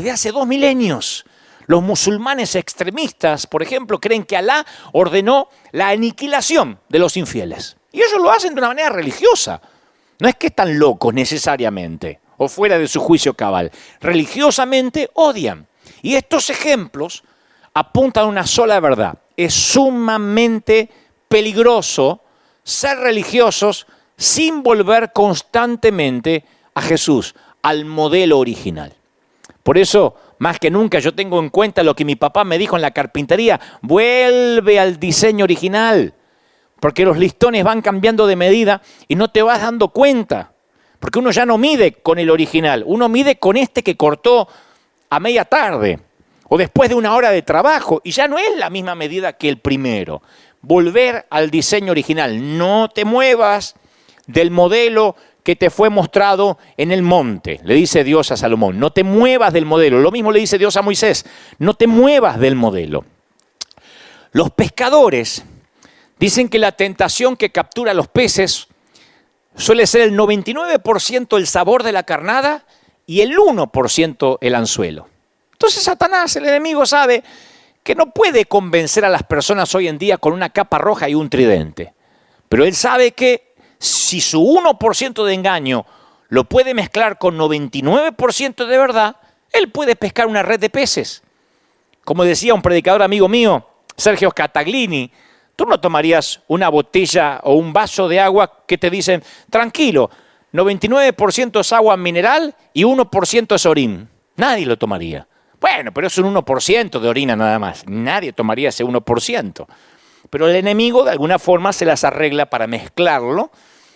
desde hace 2 milenios. Los musulmanes extremistas, por ejemplo, creen que Alá ordenó la aniquilación de los infieles. Y ellos lo hacen de una manera religiosa. No es que están locos necesariamente o fuera de su juicio cabal. Religiosamente odian. Y estos ejemplos apuntan a una sola verdad. Es sumamente peligroso ser religiosos sin volver constantemente a Jesús, al modelo original. Por eso, más que nunca, yo tengo en cuenta lo que mi papá me dijo en la carpintería: vuelve al diseño original, porque los listones van cambiando de medida y no te vas dando cuenta, porque uno ya no mide con el original, uno mide con este que cortó a media tarde o después de 1 hora de trabajo, y ya no es la misma medida que el primero. Volver al diseño original, no te muevas del modelo que te fue mostrado en el monte, le dice Dios a Salomón. No te muevas del modelo. Lo mismo le dice Dios a Moisés. No te muevas del modelo. Los pescadores dicen que la tentación que captura a los peces suele ser el 99% el sabor de la carnada y el 1% el anzuelo. Entonces Satanás, el enemigo, sabe que no puede convencer a las personas hoy en día con una capa roja y un tridente. Pero él sabe que si su 1% de engaño lo puede mezclar con 99% de verdad, él puede pescar una red de peces. Como decía un predicador amigo mío, Sergio Cataglini, tú no tomarías una botella o un vaso de agua que te dicen, tranquilo, 99% es agua mineral y 1% es orín. Nadie lo tomaría. Bueno, pero es un 1% de orina nada más. Nadie tomaría ese 1%. Pero el enemigo de alguna forma se las arregla para mezclarlo.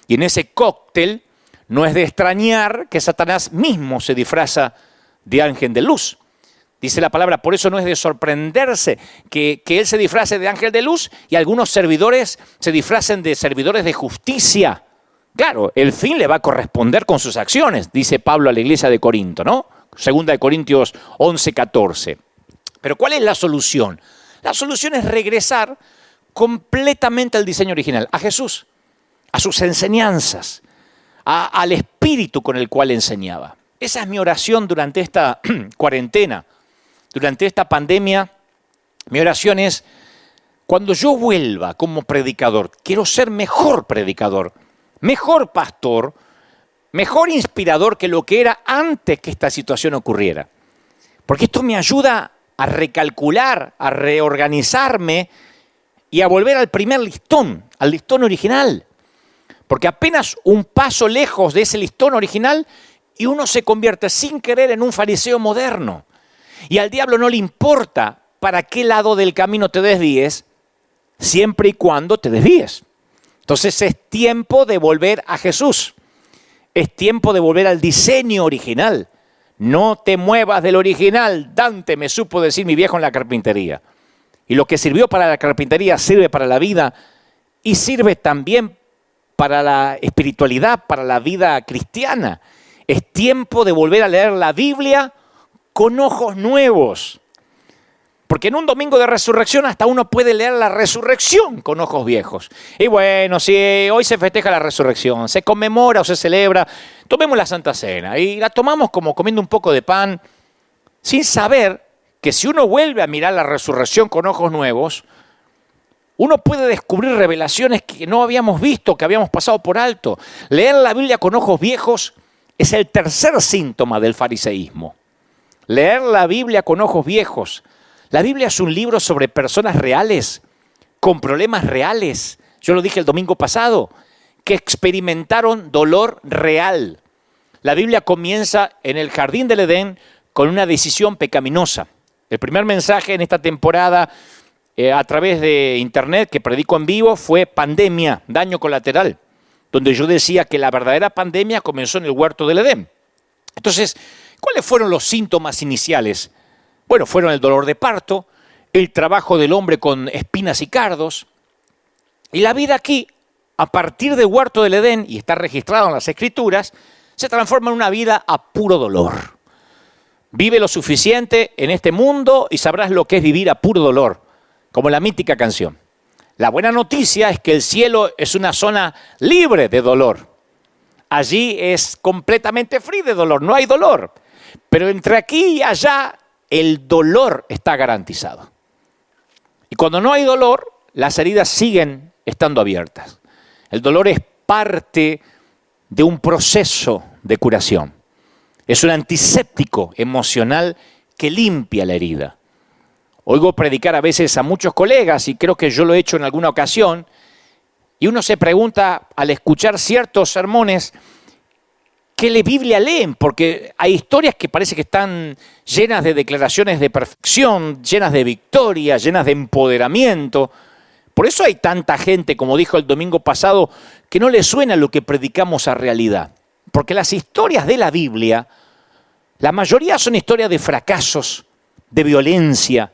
Y en ese cóctel no es de extrañar que Satanás mismo se disfraza de ángel de luz. Dice la palabra, por eso no es de sorprenderse que él se disfrace de ángel de luz y algunos servidores se disfracen de servidores de justicia. Claro, el fin le va a corresponder con sus acciones, dice Pablo a la iglesia de Corinto, ¿no? 2 de Corintios 11:14. Pero ¿cuál es la solución? La solución es regresar completamente al diseño original, a Jesús, a sus enseñanzas, al espíritu con el cual enseñaba. Esa es mi oración durante esta cuarentena, durante esta pandemia. Mi oración es, cuando yo vuelva como predicador, quiero ser mejor predicador, mejor pastor, mejor inspirador que lo que era antes que esta situación ocurriera. Porque esto me ayuda a recalcular, a reorganizarme y a volver al primer listón, al listón original. Porque apenas un paso lejos de ese listón original y uno se convierte sin querer en un fariseo moderno. Y al diablo no le importa para qué lado del camino te desvíes, siempre y cuando te desvíes. Entonces es tiempo de volver a Jesús. Es tiempo de volver al diseño original. No te muevas del original. Dante me supo decir mi viejo en la carpintería. Y lo que sirvió para la carpintería sirve para la vida y sirve también para la espiritualidad, para la vida cristiana. Es tiempo de volver a leer la Biblia con ojos nuevos. Porque en un domingo de resurrección hasta uno puede leer la resurrección con ojos viejos. Y bueno, si hoy se festeja la resurrección, se conmemora o se celebra, tomemos la Santa Cena y la tomamos como comiendo un poco de pan, sin saber que si uno vuelve a mirar la resurrección con ojos nuevos, uno puede descubrir revelaciones que no habíamos visto, que habíamos pasado por alto. Leer la Biblia con ojos viejos es el tercer síntoma del fariseísmo. Leer la Biblia con ojos viejos. La Biblia es un libro sobre personas reales, con problemas reales. Yo lo dije el domingo pasado, que experimentaron dolor real. La Biblia comienza en el jardín del Edén con una decisión pecaminosa. El primer mensaje en esta temporada a través de internet que predico en vivo fue pandemia, daño colateral, donde yo decía que la verdadera pandemia comenzó en el huerto del Edén. Entonces, ¿cuáles fueron los síntomas iniciales? Bueno, fueron el dolor de parto, el trabajo del hombre con espinas y cardos, y la vida aquí, a partir del huerto del Edén, y está registrado en las Escrituras, se transforma en una vida a puro dolor. Vive lo suficiente en este mundo y sabrás lo que es vivir a puro dolor, como la mítica canción. La buena noticia es que el cielo es una zona libre de dolor. Allí es completamente free de dolor, no hay dolor. Pero entre aquí y allá, el dolor está garantizado. Y cuando no hay dolor, las heridas siguen estando abiertas. El dolor es parte de un proceso de curación. Es un antiséptico emocional que limpia la herida. Oigo predicar a veces a muchos colegas, y creo que yo lo he hecho en alguna ocasión, y uno se pregunta al escuchar ciertos sermones, ¿qué Biblia leen? Porque hay historias que parece que están llenas de declaraciones de perfección, llenas de victoria, llenas de empoderamiento. Por eso hay tanta gente, como dijo el domingo pasado, que no le suena lo que predicamos a realidad. Porque las historias de la Biblia, la mayoría son historias de fracasos, de violencia,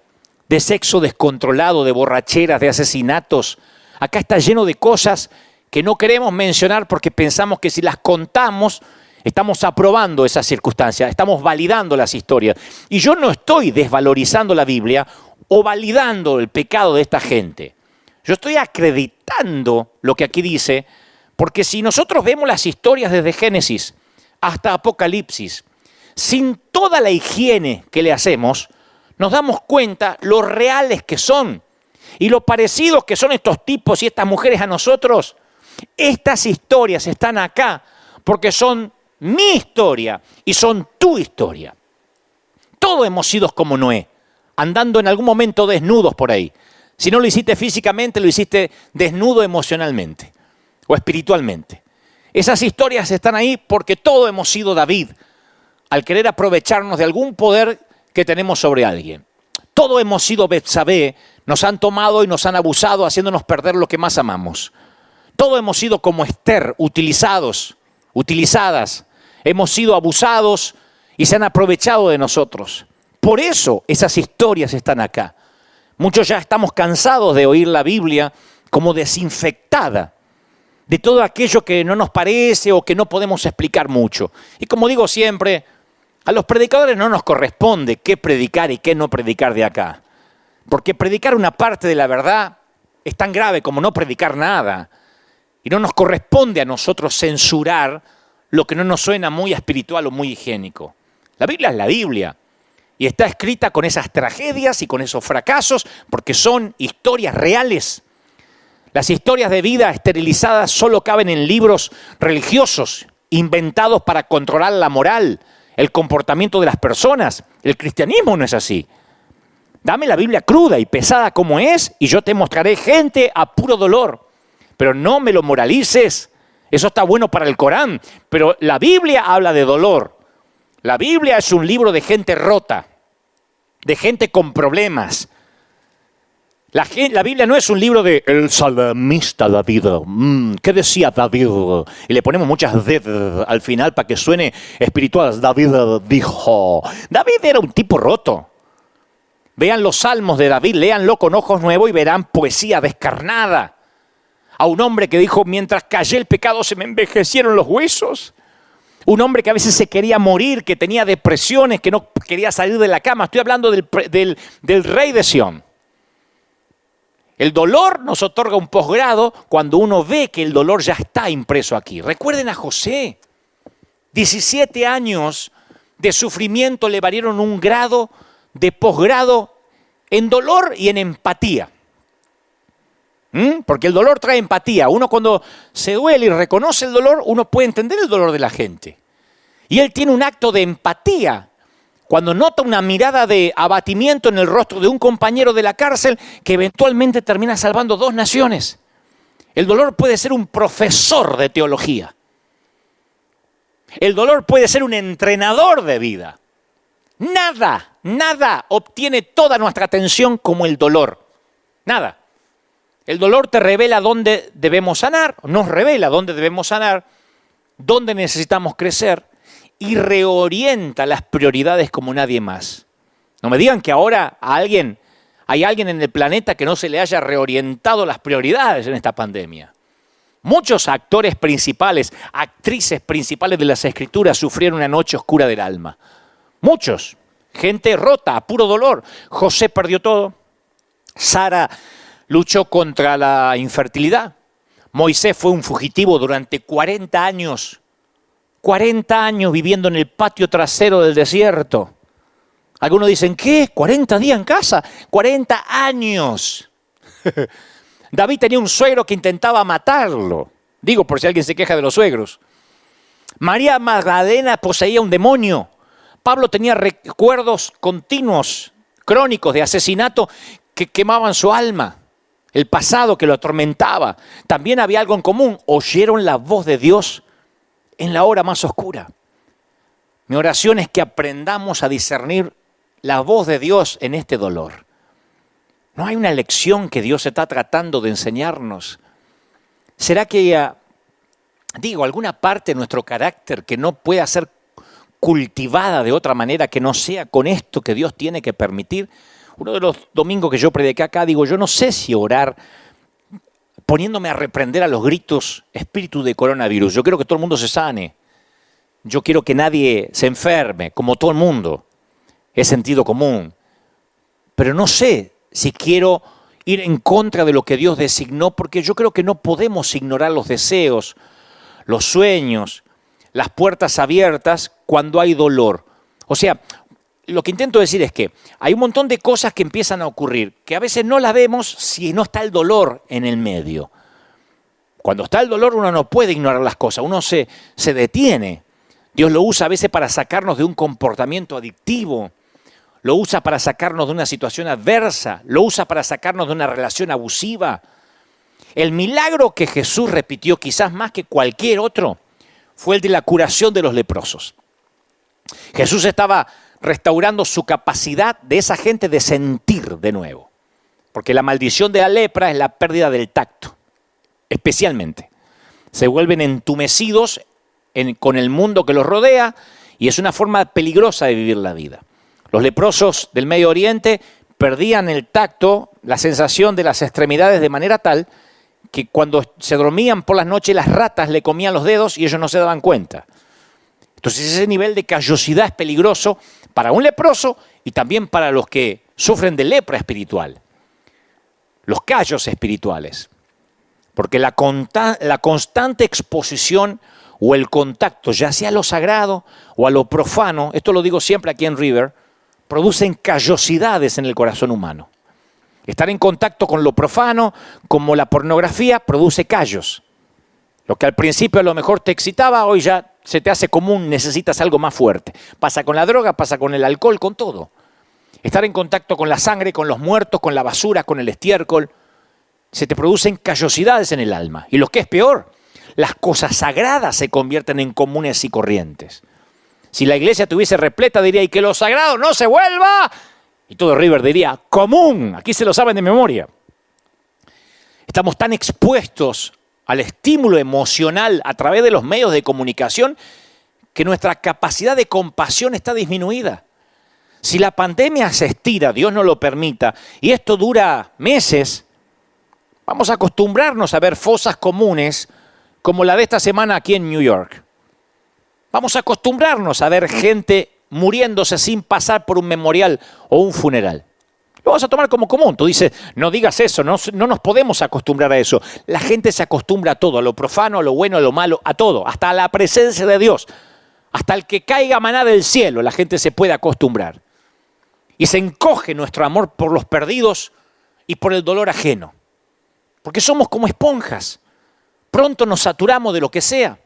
de sexo descontrolado, de borracheras, de asesinatos. Acá está lleno de cosas que no queremos mencionar porque pensamos que si las contamos, estamos aprobando esas circunstancias, estamos validando las historias. Y yo no estoy desvalorizando la Biblia o validando el pecado de esta gente. Yo estoy acreditando lo que aquí dice, porque si nosotros vemos las historias desde Génesis hasta Apocalipsis, sin toda la higiene que le hacemos, nos damos cuenta lo reales que son y lo parecidos que son estos tipos y estas mujeres a nosotros. Estas historias están acá porque son mi historia y son tu historia. Todos hemos sido como Noé, andando en algún momento desnudos por ahí. Si no lo hiciste físicamente, lo hiciste desnudo emocionalmente o espiritualmente. Esas historias están ahí porque todos hemos sido David, al querer aprovecharnos de algún poder que tenemos sobre alguien. Todos hemos sido Betsabé, nos han tomado y nos han abusado haciéndonos perder lo que más amamos. Todos hemos sido como Esther, utilizadas. Hemos sido abusados y se han aprovechado de nosotros. Por eso esas historias están acá. Muchos ya estamos cansados de oír la Biblia como desinfectada de todo aquello que no nos parece o que no podemos explicar mucho. Y como digo siempre, a los predicadores no nos corresponde qué predicar y qué no predicar de acá. Porque predicar una parte de la verdad es tan grave como no predicar nada. Y no nos corresponde a nosotros censurar lo que no nos suena muy espiritual o muy higiénico. La Biblia es la Biblia. Y está escrita con esas tragedias y con esos fracasos porque son historias reales. Las historias de vida esterilizadas solo caben en libros religiosos, inventados para controlar la moral, el comportamiento de las personas. El cristianismo no es así. Dame la Biblia cruda y pesada como es y yo te mostraré gente a puro dolor. Pero no me lo moralices. Eso está bueno para el Corán. Pero la Biblia habla de dolor. La Biblia es un libro de gente rota, de gente con problemas. La Biblia no es un libro de el salmista David. ¿Qué decía David? Y le ponemos muchas D al final para que suene espiritual. David dijo. David era un tipo roto. Vean los salmos de David, léanlo con ojos nuevos y verán poesía descarnada. A un hombre que dijo, mientras callé el pecado se me envejecieron los huesos. Un hombre que a veces se quería morir, que tenía depresiones, que no quería salir de la cama. Estoy hablando del rey de Sión. El dolor nos otorga un posgrado cuando uno ve que el dolor ya está impreso aquí. Recuerden a José. 17 años de sufrimiento le valieron un grado de posgrado en dolor y en empatía. Porque el dolor trae empatía. Uno cuando se duele y reconoce el dolor, uno puede entender el dolor de la gente. Y él tiene un acto de empatía cuando nota una mirada de abatimiento en el rostro de un compañero de la cárcel que eventualmente termina salvando 2 naciones. El dolor puede ser un profesor de teología. El dolor puede ser un entrenador de vida. Nada obtiene toda nuestra atención como el dolor. Nada. El dolor te revela dónde debemos sanar, nos revela dónde debemos sanar, dónde necesitamos crecer y reorienta las prioridades como nadie más. No me digan que ahora hay alguien en el planeta que no se le haya reorientado las prioridades en esta pandemia. Muchos actores principales, actrices principales de las Escrituras sufrieron una noche oscura del alma. Muchos. Gente rota, a puro dolor. José perdió todo. Sara luchó contra la infertilidad. Moisés fue un fugitivo durante 40 años 40 años viviendo en el patio trasero del desierto. Algunos dicen, ¿qué? ¿40 días en casa? 40 años. David tenía un suegro que intentaba matarlo. Digo, por si alguien se queja de los suegros. María Magdalena poseía un demonio. Pablo tenía recuerdos continuos, crónicos de asesinato que quemaban su alma. El pasado que lo atormentaba. También había algo en común. Oyeron la voz de Dios en la hora más oscura. Mi oración es que aprendamos a discernir la voz de Dios en este dolor. ¿No hay una lección que Dios está tratando de enseñarnos? ¿Será que alguna parte de nuestro carácter que no pueda ser cultivada de otra manera que no sea con esto que Dios tiene que permitir? Uno de los domingos que yo prediqué acá, yo no sé si orar poniéndome a reprender a los gritos espíritu de coronavirus. Yo quiero que todo el mundo se sane. Yo quiero que nadie se enferme, como todo el mundo. Es sentido común. Pero no sé si quiero ir en contra de lo que Dios designó, porque yo creo que no podemos ignorar los deseos, los sueños, las puertas abiertas cuando hay dolor. O sea, lo que intento decir es que hay un montón de cosas que empiezan a ocurrir, que a veces no las vemos si no está el dolor en el medio. Cuando está el dolor uno no puede ignorar las cosas, uno se detiene. Dios lo usa a veces para sacarnos de un comportamiento adictivo, lo usa para sacarnos de una situación adversa, lo usa para sacarnos de una relación abusiva. El milagro que Jesús repitió, quizás más que cualquier otro, fue el de la curación de los leprosos. Jesús estaba restaurando su capacidad de esa gente de sentir de nuevo. Porque la maldición de la lepra es la pérdida del tacto, especialmente. Se vuelven entumecidos con el mundo que los rodea y es una forma peligrosa de vivir la vida. Los leprosos del Medio Oriente perdían el tacto, la sensación de las extremidades de manera tal que cuando se dormían por las noches las ratas le comían los dedos y ellos no se daban cuenta. Entonces ese nivel de callosidad es peligroso para un leproso y también para los que sufren de lepra espiritual, los callos espirituales. Porque la constante exposición o el contacto, ya sea a lo sagrado o a lo profano, esto lo digo siempre aquí en River, producen callosidades en el corazón humano. Estar en contacto con lo profano, como la pornografía, produce callos. Lo que al principio a lo mejor te excitaba, hoy ya se te hace común, necesitas algo más fuerte. Pasa con la droga, pasa con el alcohol, con todo. Estar en contacto con la sangre, con los muertos, con la basura, con el estiércol, se te producen callosidades en el alma. Y lo que es peor, las cosas sagradas se convierten en comunes y corrientes. Si la iglesia estuviese repleta, diría, y que lo sagrado no se vuelva. Y todo River diría, común, aquí se lo saben de memoria. Estamos tan expuestos al estímulo emocional a través de los medios de comunicación que nuestra capacidad de compasión está disminuida. Si la pandemia se estira, Dios no lo permita, y esto dura meses, vamos a acostumbrarnos a ver fosas comunes como la de esta semana aquí en New York. Vamos a acostumbrarnos a ver gente muriéndose sin pasar por un memorial o un funeral. Lo vas a tomar como común. Tú dices, no digas eso, no nos podemos acostumbrar a eso. La gente se acostumbra a todo, a lo profano, a lo bueno, a lo malo, a todo, hasta a la presencia de Dios. Hasta el que caiga maná del cielo, la gente se puede acostumbrar. Y se encoge nuestro amor por los perdidos y por el dolor ajeno. Porque somos como esponjas. Pronto nos saturamos de lo que sea.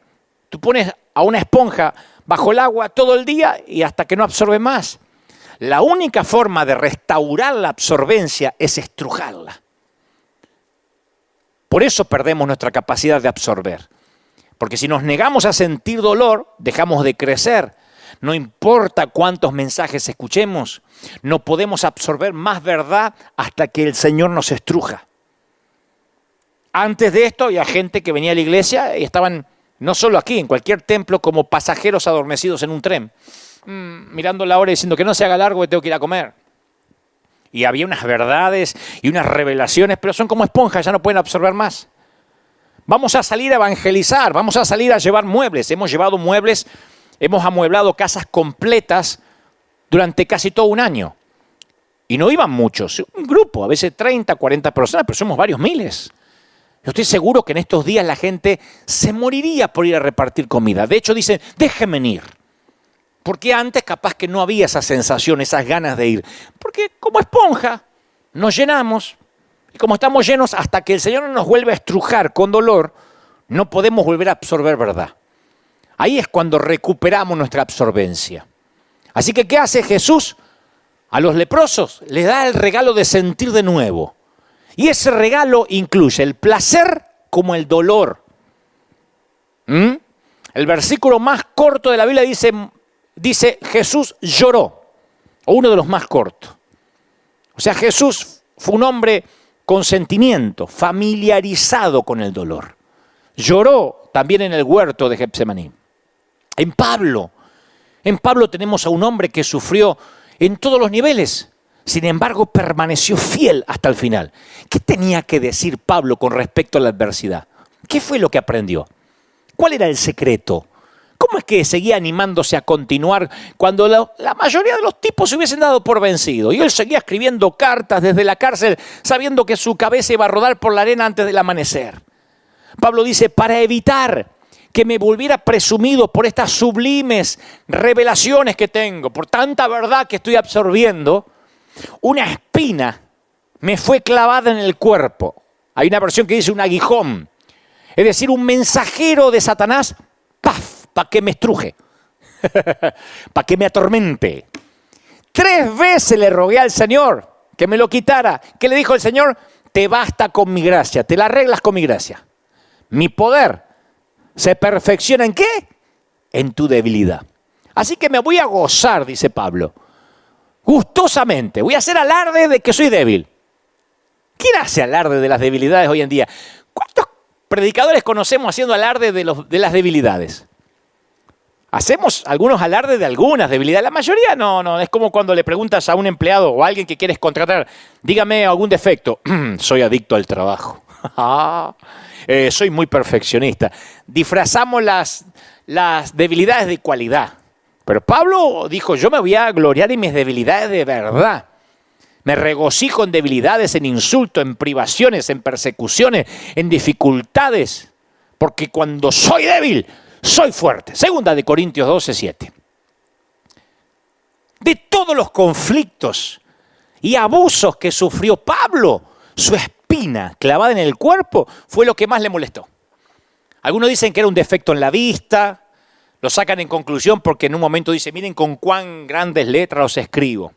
Tú pones a una esponja bajo el agua todo el día y hasta que no absorbe más. La única forma de restaurar la absorbencia es estrujarla. Por eso perdemos nuestra capacidad de absorber. Porque si nos negamos a sentir dolor, dejamos de crecer. No importa cuántos mensajes escuchemos, no podemos absorber más verdad hasta que el Señor nos estruja. Antes de esto había gente que venía a la iglesia y estaban, no solo aquí, en cualquier templo, como pasajeros adormecidos en un tren. Mirando la hora y diciendo que no se haga largo que tengo que ir a comer. Y había unas verdades y unas revelaciones, pero son como esponjas, ya no pueden absorber más. Vamos a salir a evangelizar, vamos a salir a llevar muebles. Hemos llevado muebles, hemos amueblado casas completas durante casi todo un año. Y no iban muchos, un grupo, a veces 30, 40 personas, pero somos varios miles. Yo estoy seguro que en estos días la gente se moriría por ir a repartir comida. De hecho, dicen, déjenme ir. Porque antes capaz que no había esa sensación, esas ganas de ir. Porque como esponja nos llenamos. Y como estamos llenos, hasta que el Señor no nos vuelve a estrujar con dolor, no podemos volver a absorber verdad. Ahí es cuando recuperamos nuestra absorbencia. Así que, ¿qué hace Jesús? A los leprosos les da el regalo de sentir de nuevo. Y ese regalo incluye el placer como el dolor. El versículo más corto de la Biblia dice Jesús lloró, o uno de los más cortos. O sea, Jesús fue un hombre con sentimiento, familiarizado con el dolor. Lloró también en el huerto de Getsemaní. En Pablo tenemos a un hombre que sufrió en todos los niveles. Sin embargo, permaneció fiel hasta el final. ¿Qué tenía que decir Pablo con respecto a la adversidad? ¿Qué fue lo que aprendió? ¿Cuál era el secreto? ¿Cómo es que seguía animándose a continuar cuando la mayoría de los tipos se hubiesen dado por vencido? Y él seguía escribiendo cartas desde la cárcel, sabiendo que su cabeza iba a rodar por la arena antes del amanecer. Pablo dice, para evitar que me volviera presumido por estas sublimes revelaciones que tengo, por tanta verdad que estoy absorbiendo, una espina me fue clavada en el cuerpo. Hay una versión que dice un aguijón. Es decir, un mensajero de Satanás, ¡paf!, para que me estruje, para que me atormente. 3 veces le rogué al Señor que me lo quitara. ¿Qué le dijo el Señor? Te basta con mi gracia, te la arreglas con mi gracia. Mi poder se perfecciona ¿en qué? En tu debilidad. Así que me voy a gozar, dice Pablo. Gustosamente, voy a hacer alarde de que soy débil. ¿Quién hace alarde de las debilidades hoy en día? ¿Cuántos predicadores conocemos haciendo alarde de las debilidades? Hacemos algunos alardes de algunas debilidades. La mayoría no. Es como cuando le preguntas a un empleado o a alguien que quieres contratar, dígame algún defecto. Soy adicto al trabajo. Soy muy perfeccionista. Disfrazamos las debilidades de cualidad. Pero Pablo dijo, yo me voy a gloriar en mis debilidades de verdad. Me regocijo en debilidades, en insultos, en privaciones, en persecuciones, en dificultades. Porque cuando soy débil, soy fuerte. 2 Corintios 12:7. De todos los conflictos y abusos que sufrió Pablo, su espina clavada en el cuerpo fue lo que más le molestó. Algunos dicen que era un defecto en la vista. Lo sacan en conclusión porque en un momento dice, miren con cuán grandes letras os escribo.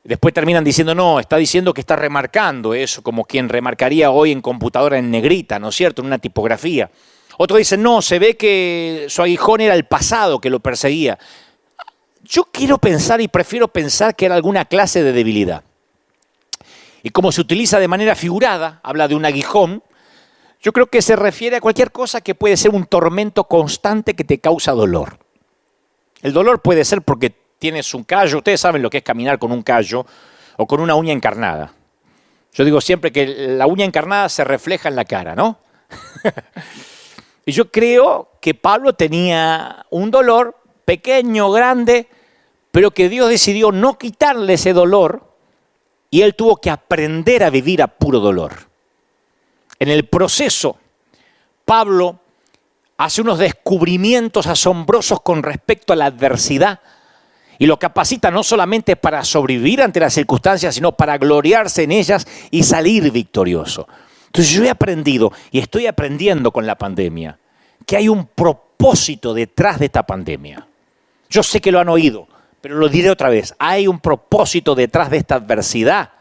Después terminan diciendo, no, está diciendo que está remarcando eso, como quien remarcaría hoy en computadora en negrita, ¿no es cierto?, en una tipografía. Otros dicen, no, se ve que su aguijón era el pasado que lo perseguía. Yo quiero pensar y prefiero pensar que era alguna clase de debilidad. Y como se utiliza de manera figurada, habla de un aguijón, yo creo que se refiere a cualquier cosa que puede ser un tormento constante que te causa dolor. El dolor puede ser porque tienes un callo. Ustedes saben lo que es caminar con un callo o con una uña encarnada. Yo digo siempre que la uña encarnada se refleja en la cara, ¿no? Y yo creo que Pablo tenía un dolor pequeño, grande, pero que Dios decidió no quitarle ese dolor y él tuvo que aprender a vivir a puro dolor. En el proceso, Pablo hace unos descubrimientos asombrosos con respecto a la adversidad y lo capacita no solamente para sobrevivir ante las circunstancias, sino para gloriarse en ellas y salir victorioso. Entonces yo he aprendido y estoy aprendiendo con la pandemia que hay un propósito detrás de esta pandemia. Yo sé que lo han oído, pero lo diré otra vez. Hay un propósito detrás de esta adversidad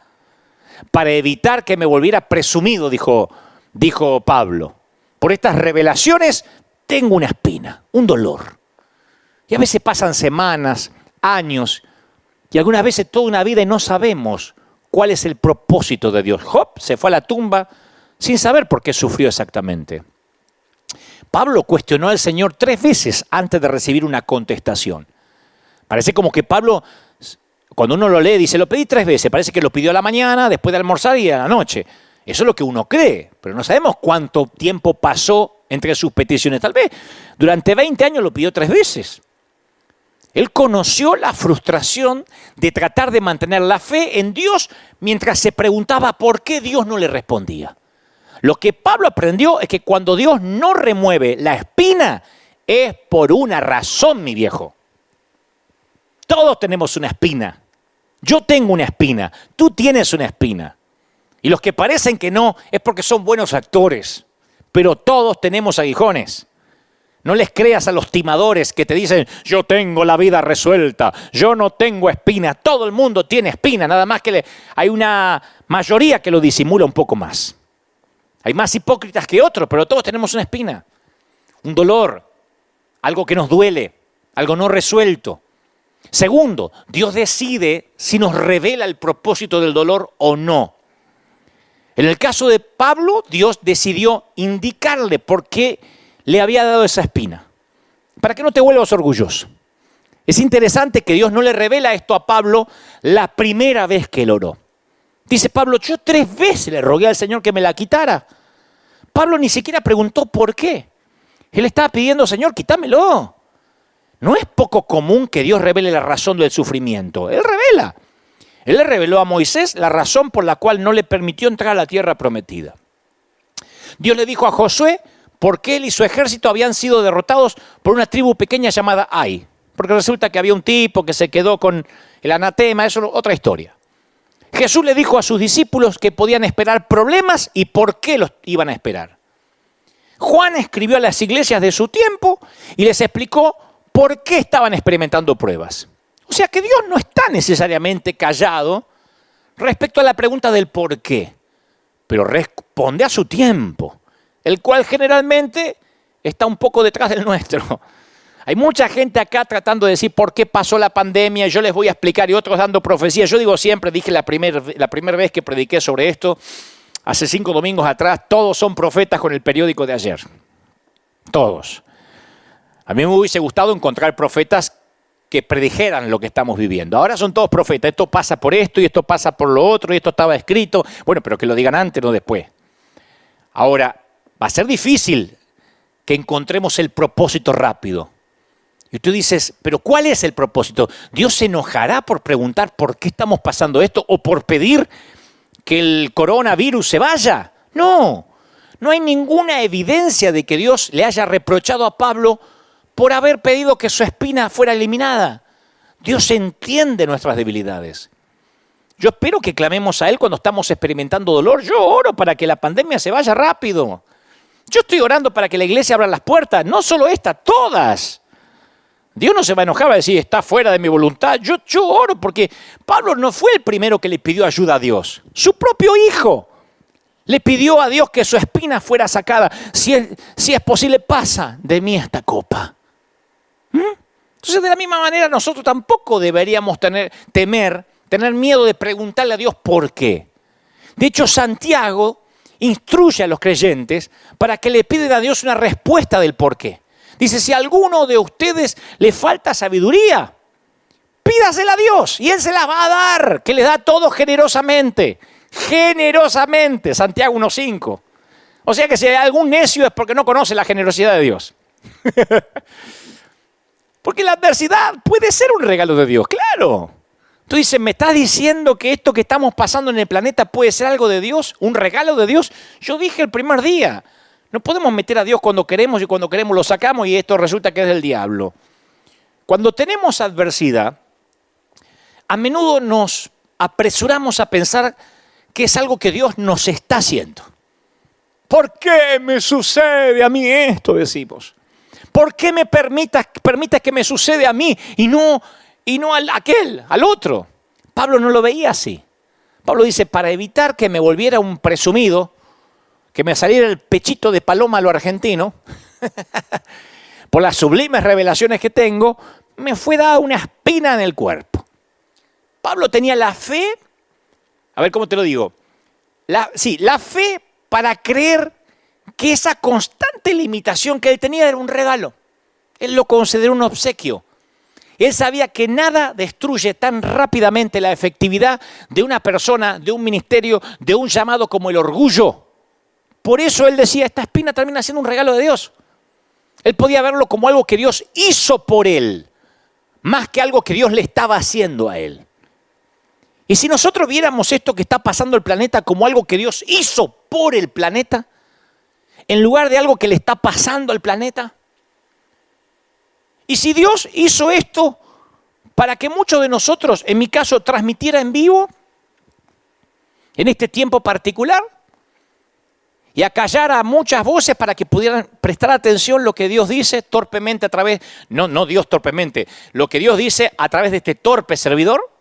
para evitar que me volviera presumido, dijo Pablo. Por estas revelaciones tengo una espina, un dolor. Y a veces pasan semanas, años, y algunas veces toda una vida y no sabemos cuál es el propósito de Dios. Job se fue a la tumba sin saber por qué sufrió exactamente. Pablo cuestionó al Señor 3 veces antes de recibir una contestación. Parece como que Pablo, cuando uno lo lee, dice, lo pedí 3 veces. Parece que lo pidió a la mañana, después de almorzar y a la noche. Eso es lo que uno cree, pero no sabemos cuánto tiempo pasó entre sus peticiones. Tal vez durante 20 años lo pidió 3 veces. Él conoció la frustración de tratar de mantener la fe en Dios mientras se preguntaba por qué Dios no le respondía. Lo que Pablo aprendió es que cuando Dios no remueve la espina, es por una razón, mi viejo. Todos tenemos una espina. Yo tengo una espina, tú tienes una espina. Y los que parecen que no, es porque son buenos actores. Pero todos tenemos aguijones. No les creas a los timadores que te dicen, yo tengo la vida resuelta, yo no tengo espina. Todo el mundo tiene espina, nada más que hay una mayoría que lo disimula un poco más. Hay más hipócritas que otros, pero todos tenemos una espina. Un dolor, algo que nos duele, algo no resuelto. Segundo, Dios decide si nos revela el propósito del dolor o no. En el caso de Pablo, Dios decidió indicarle por qué le había dado esa espina. Para que no te vuelvas orgulloso. Es interesante que Dios no le revela esto a Pablo la primera vez que él oró. Dice Pablo, yo 3 veces le rogué al Señor que me la quitara. Pablo ni siquiera preguntó por qué. Él estaba pidiendo, Señor, quítamelo. No es poco común que Dios revele la razón del sufrimiento. Él revela. Él le reveló a Moisés la razón por la cual no le permitió entrar a la tierra prometida. Dios le dijo a Josué por qué él y su ejército habían sido derrotados por una tribu pequeña llamada Ai. Porque resulta que había un tipo que se quedó con el anatema, eso es otra historia. Jesús le dijo a sus discípulos que podían esperar problemas y por qué los iban a esperar. Juan escribió a las iglesias de su tiempo y les explicó por qué estaban experimentando pruebas. O sea que Dios no está necesariamente callado respecto a la pregunta del por qué, pero responde a su tiempo, el cual generalmente está un poco detrás del nuestro. Hay mucha gente acá tratando de decir por qué pasó la pandemia, yo les voy a explicar, y otros dando profecías. Yo digo siempre, dije la primera vez que prediqué sobre esto, hace 5 domingos atrás, todos son profetas con el periódico de ayer. Todos. A mí me hubiese gustado encontrar profetas que predijeran lo que estamos viviendo. Ahora son todos profetas. Esto pasa por esto y esto pasa por lo otro y esto estaba escrito. Bueno, pero que lo digan antes, no después. Ahora, va a ser difícil que encontremos el propósito rápido. Y tú dices, ¿pero cuál es el propósito? ¿Dios se enojará por preguntar por qué estamos pasando esto o por pedir que el coronavirus se vaya? No, no hay ninguna evidencia de que Dios le haya reprochado a Pablo por haber pedido que su espina fuera eliminada. Dios entiende nuestras debilidades. Yo espero que clamemos a Él cuando estamos experimentando dolor. Yo oro para que la pandemia se vaya rápido. Yo estoy orando para que la iglesia abra las puertas, no solo esta, todas. Dios no se va a enojar, va a decir, está fuera de mi voluntad. Yo oro porque Pablo no fue el primero que le pidió ayuda a Dios. Su propio hijo le pidió a Dios que su espina fuera sacada. Si es posible, pasa de mí esta copa. Entonces, de la misma manera, nosotros tampoco deberíamos tener miedo de preguntarle a Dios por qué. De hecho, Santiago instruye a los creyentes para que le piden a Dios una respuesta del por qué. Dice, si a alguno de ustedes le falta sabiduría, pídasela a Dios y Él se la va a dar, que le da todo generosamente. Generosamente, Santiago 1:5. O sea que si hay algún necio es porque no conoce la generosidad de Dios. Porque la adversidad puede ser un regalo de Dios, claro. Tú dices, ¿me estás diciendo que esto que estamos pasando en el planeta puede ser algo de Dios? ¿Un regalo de Dios? Yo dije el primer día, no podemos meter a Dios cuando queremos y cuando queremos lo sacamos y esto resulta que es del diablo. Cuando tenemos adversidad, a menudo nos apresuramos a pensar que es algo que Dios nos está haciendo. ¿Por qué me sucede a mí esto? Decimos. ¿Por qué me permitas que me sucede a mí y no al otro? Pablo no lo veía así. Pablo dice, para evitar que me volviera un presumido, que me saliera el pechito de paloma a lo argentino, por las sublimes revelaciones que tengo, me fue dada una espina en el cuerpo. Pablo tenía la fe, a ver cómo te lo digo, la fe para creer que esa constante limitación que él tenía era un regalo. Él lo consideró un obsequio. Él sabía que nada destruye tan rápidamente la efectividad de una persona, de un ministerio, de un llamado como el orgullo. Por eso él decía, esta espina termina siendo un regalo de Dios. Él podía verlo como algo que Dios hizo por él, más que algo que Dios le estaba haciendo a él. Y si nosotros viéramos esto que está pasando en el planeta como algo que Dios hizo por el planeta en lugar de algo que le está pasando al planeta. Y si Dios hizo esto para que muchos de nosotros, en mi caso, transmitiera en vivo, en este tiempo particular, y acallar a muchas voces para que pudieran prestar atención a lo que Dios dice torpemente a través, no Dios torpemente, lo que Dios dice a través de este torpe servidor.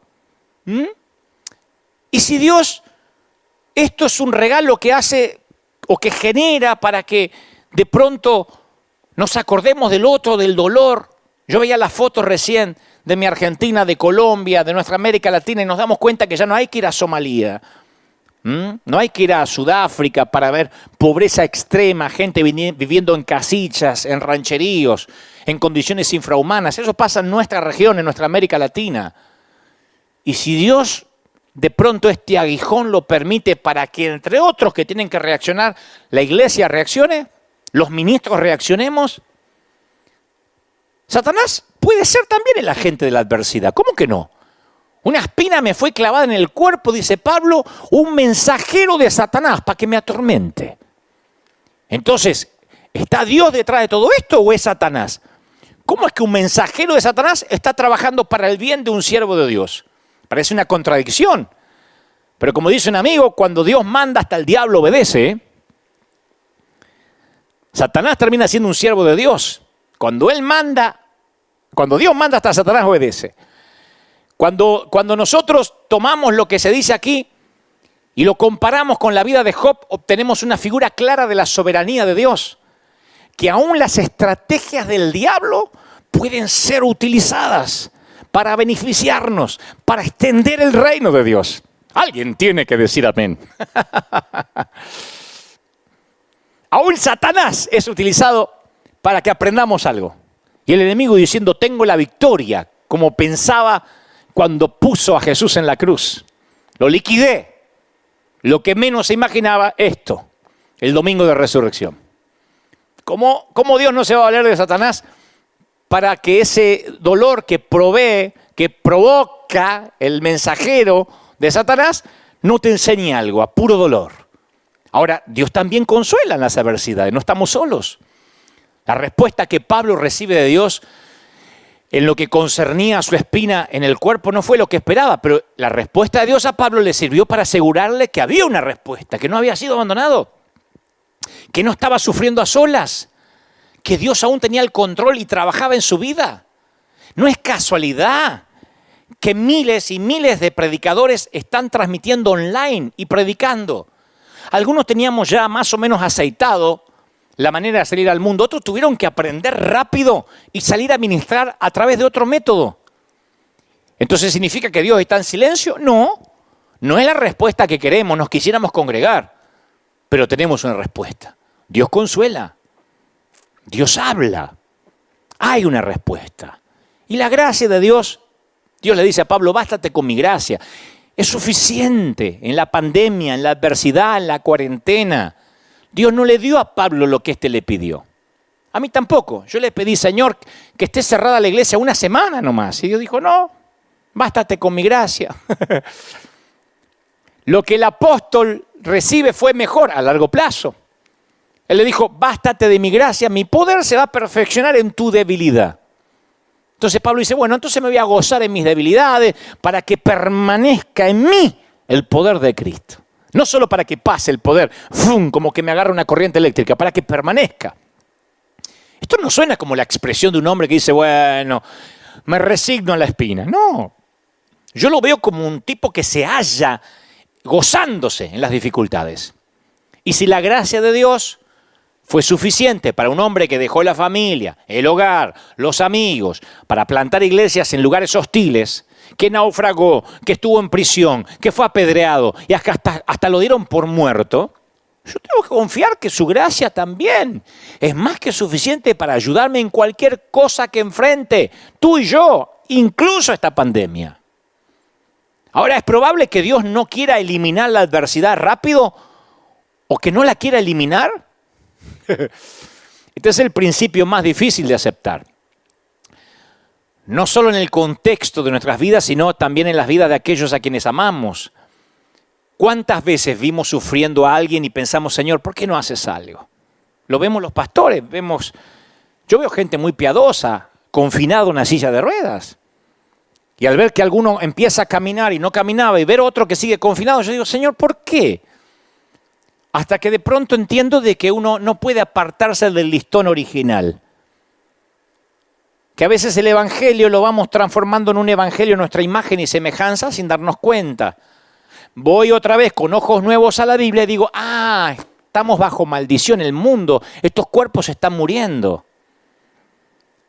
Y si Dios, esto es un regalo que hace o que genera para que de pronto nos acordemos del otro, del dolor. Yo veía las fotos recién de mi Argentina, de Colombia, de nuestra América Latina y nos damos cuenta que ya no hay que ir a Somalia. No hay que ir a Sudáfrica para ver pobreza extrema, gente viviendo en casillas, en rancheríos, en condiciones infrahumanas. Eso pasa en nuestra región, en nuestra América Latina. Y si Dios de pronto este aguijón lo permite para que, entre otros que tienen que reaccionar, la iglesia reaccione, los ministros reaccionemos, Satanás puede ser también el agente de la adversidad. ¿Cómo que no? Una espina me fue clavada en el cuerpo, dice Pablo, un mensajero de Satanás para que me atormente. Entonces, ¿está Dios detrás de todo esto o es Satanás? ¿Cómo es que un mensajero de Satanás está trabajando para el bien de un siervo de Dios? Parece una contradicción. Pero como dice un amigo, cuando Dios manda hasta el diablo obedece. Satanás termina siendo un siervo de Dios. Cuando Dios manda hasta Satanás obedece. Cuando nosotros tomamos lo que se dice aquí y lo comparamos con la vida de Job, obtenemos una figura clara de la soberanía de Dios. Que aún las estrategias del diablo pueden ser utilizadas para beneficiarnos, para extender el reino de Dios. Alguien tiene que decir amén. Aún Satanás es utilizado para que aprendamos algo. Y el enemigo diciendo, tengo la victoria, como pensaba cuando puso a Jesús en la cruz. Lo liquidé. Lo que menos se imaginaba esto, el domingo de resurrección. ¿Cómo Dios no se va a valer de Satanás para que ese dolor que provee, que provoca el mensajero de Satanás, no te enseñe algo, a puro dolor? Ahora, Dios también consuela en las adversidades, no estamos solos. La respuesta que Pablo recibe de Dios en lo que concernía a su espina en el cuerpo no fue lo que esperaba, pero la respuesta de Dios a Pablo le sirvió para asegurarle que había una respuesta, que no había sido abandonado, que no estaba sufriendo a solas, que Dios aún tenía el control y trabajaba en su vida. No es casualidad que miles y miles de predicadores están transmitiendo online y predicando. Algunos teníamos ya más o menos aceitado la manera de salir al mundo. Otros tuvieron que aprender rápido y salir a ministrar a través de otro método. ¿Entonces significa que Dios está en silencio? No, no es la respuesta que queremos, nos quisiéramos congregar, pero tenemos una respuesta. Dios consuela, Dios habla, hay una respuesta. Y la gracia de Dios, Dios le dice a Pablo, bástate con mi gracia. Es suficiente en la pandemia, en la adversidad, en la cuarentena. Dios no le dio a Pablo lo que éste le pidió. A mí tampoco. Yo le pedí, Señor, que esté cerrada la iglesia una semana nomás. Y Dios dijo, no, bástate con mi gracia. Lo que el apóstol recibe fue mejor a largo plazo. Él le dijo, bástate de mi gracia, mi poder se va a perfeccionar en tu debilidad. Entonces Pablo dice, bueno, entonces me voy a gozar en mis debilidades para que permanezca en mí el poder de Cristo. No solo para que pase el poder, ¡fum!, como que me agarra una corriente eléctrica, para que permanezca. Esto no suena como la expresión de un hombre que dice, bueno, me resigno a la espina. No, yo lo veo como un tipo que se halla gozándose en las dificultades. Y si la gracia de Dios fue suficiente para un hombre que dejó la familia, el hogar, los amigos, para plantar iglesias en lugares hostiles, que naufragó, que estuvo en prisión, que fue apedreado y hasta lo dieron por muerto, yo tengo que confiar que su gracia también es más que suficiente para ayudarme en cualquier cosa que enfrente, tú y yo, incluso esta pandemia. Ahora, ¿es probable que Dios no quiera eliminar la adversidad rápido o que no la quiera eliminar? Este es el principio más difícil de aceptar. No solo en el contexto de nuestras vidas, sino también en las vidas de aquellos a quienes amamos. ¿Cuántas veces vimos sufriendo a alguien y pensamos, Señor, ¿por qué no haces algo? Lo vemos los pastores, yo veo gente muy piadosa, confinada en una silla de ruedas. Y al ver que alguno empieza a caminar y no caminaba y ver otro que sigue confinado, yo digo, Señor, ¿por qué? Hasta que de pronto entiendo de que uno no puede apartarse del listón original. Que a veces el evangelio lo vamos transformando en un evangelio a nuestra imagen y semejanza sin darnos cuenta. Voy otra vez con ojos nuevos a la Biblia y digo, estamos bajo maldición, el mundo, estos cuerpos se están muriendo.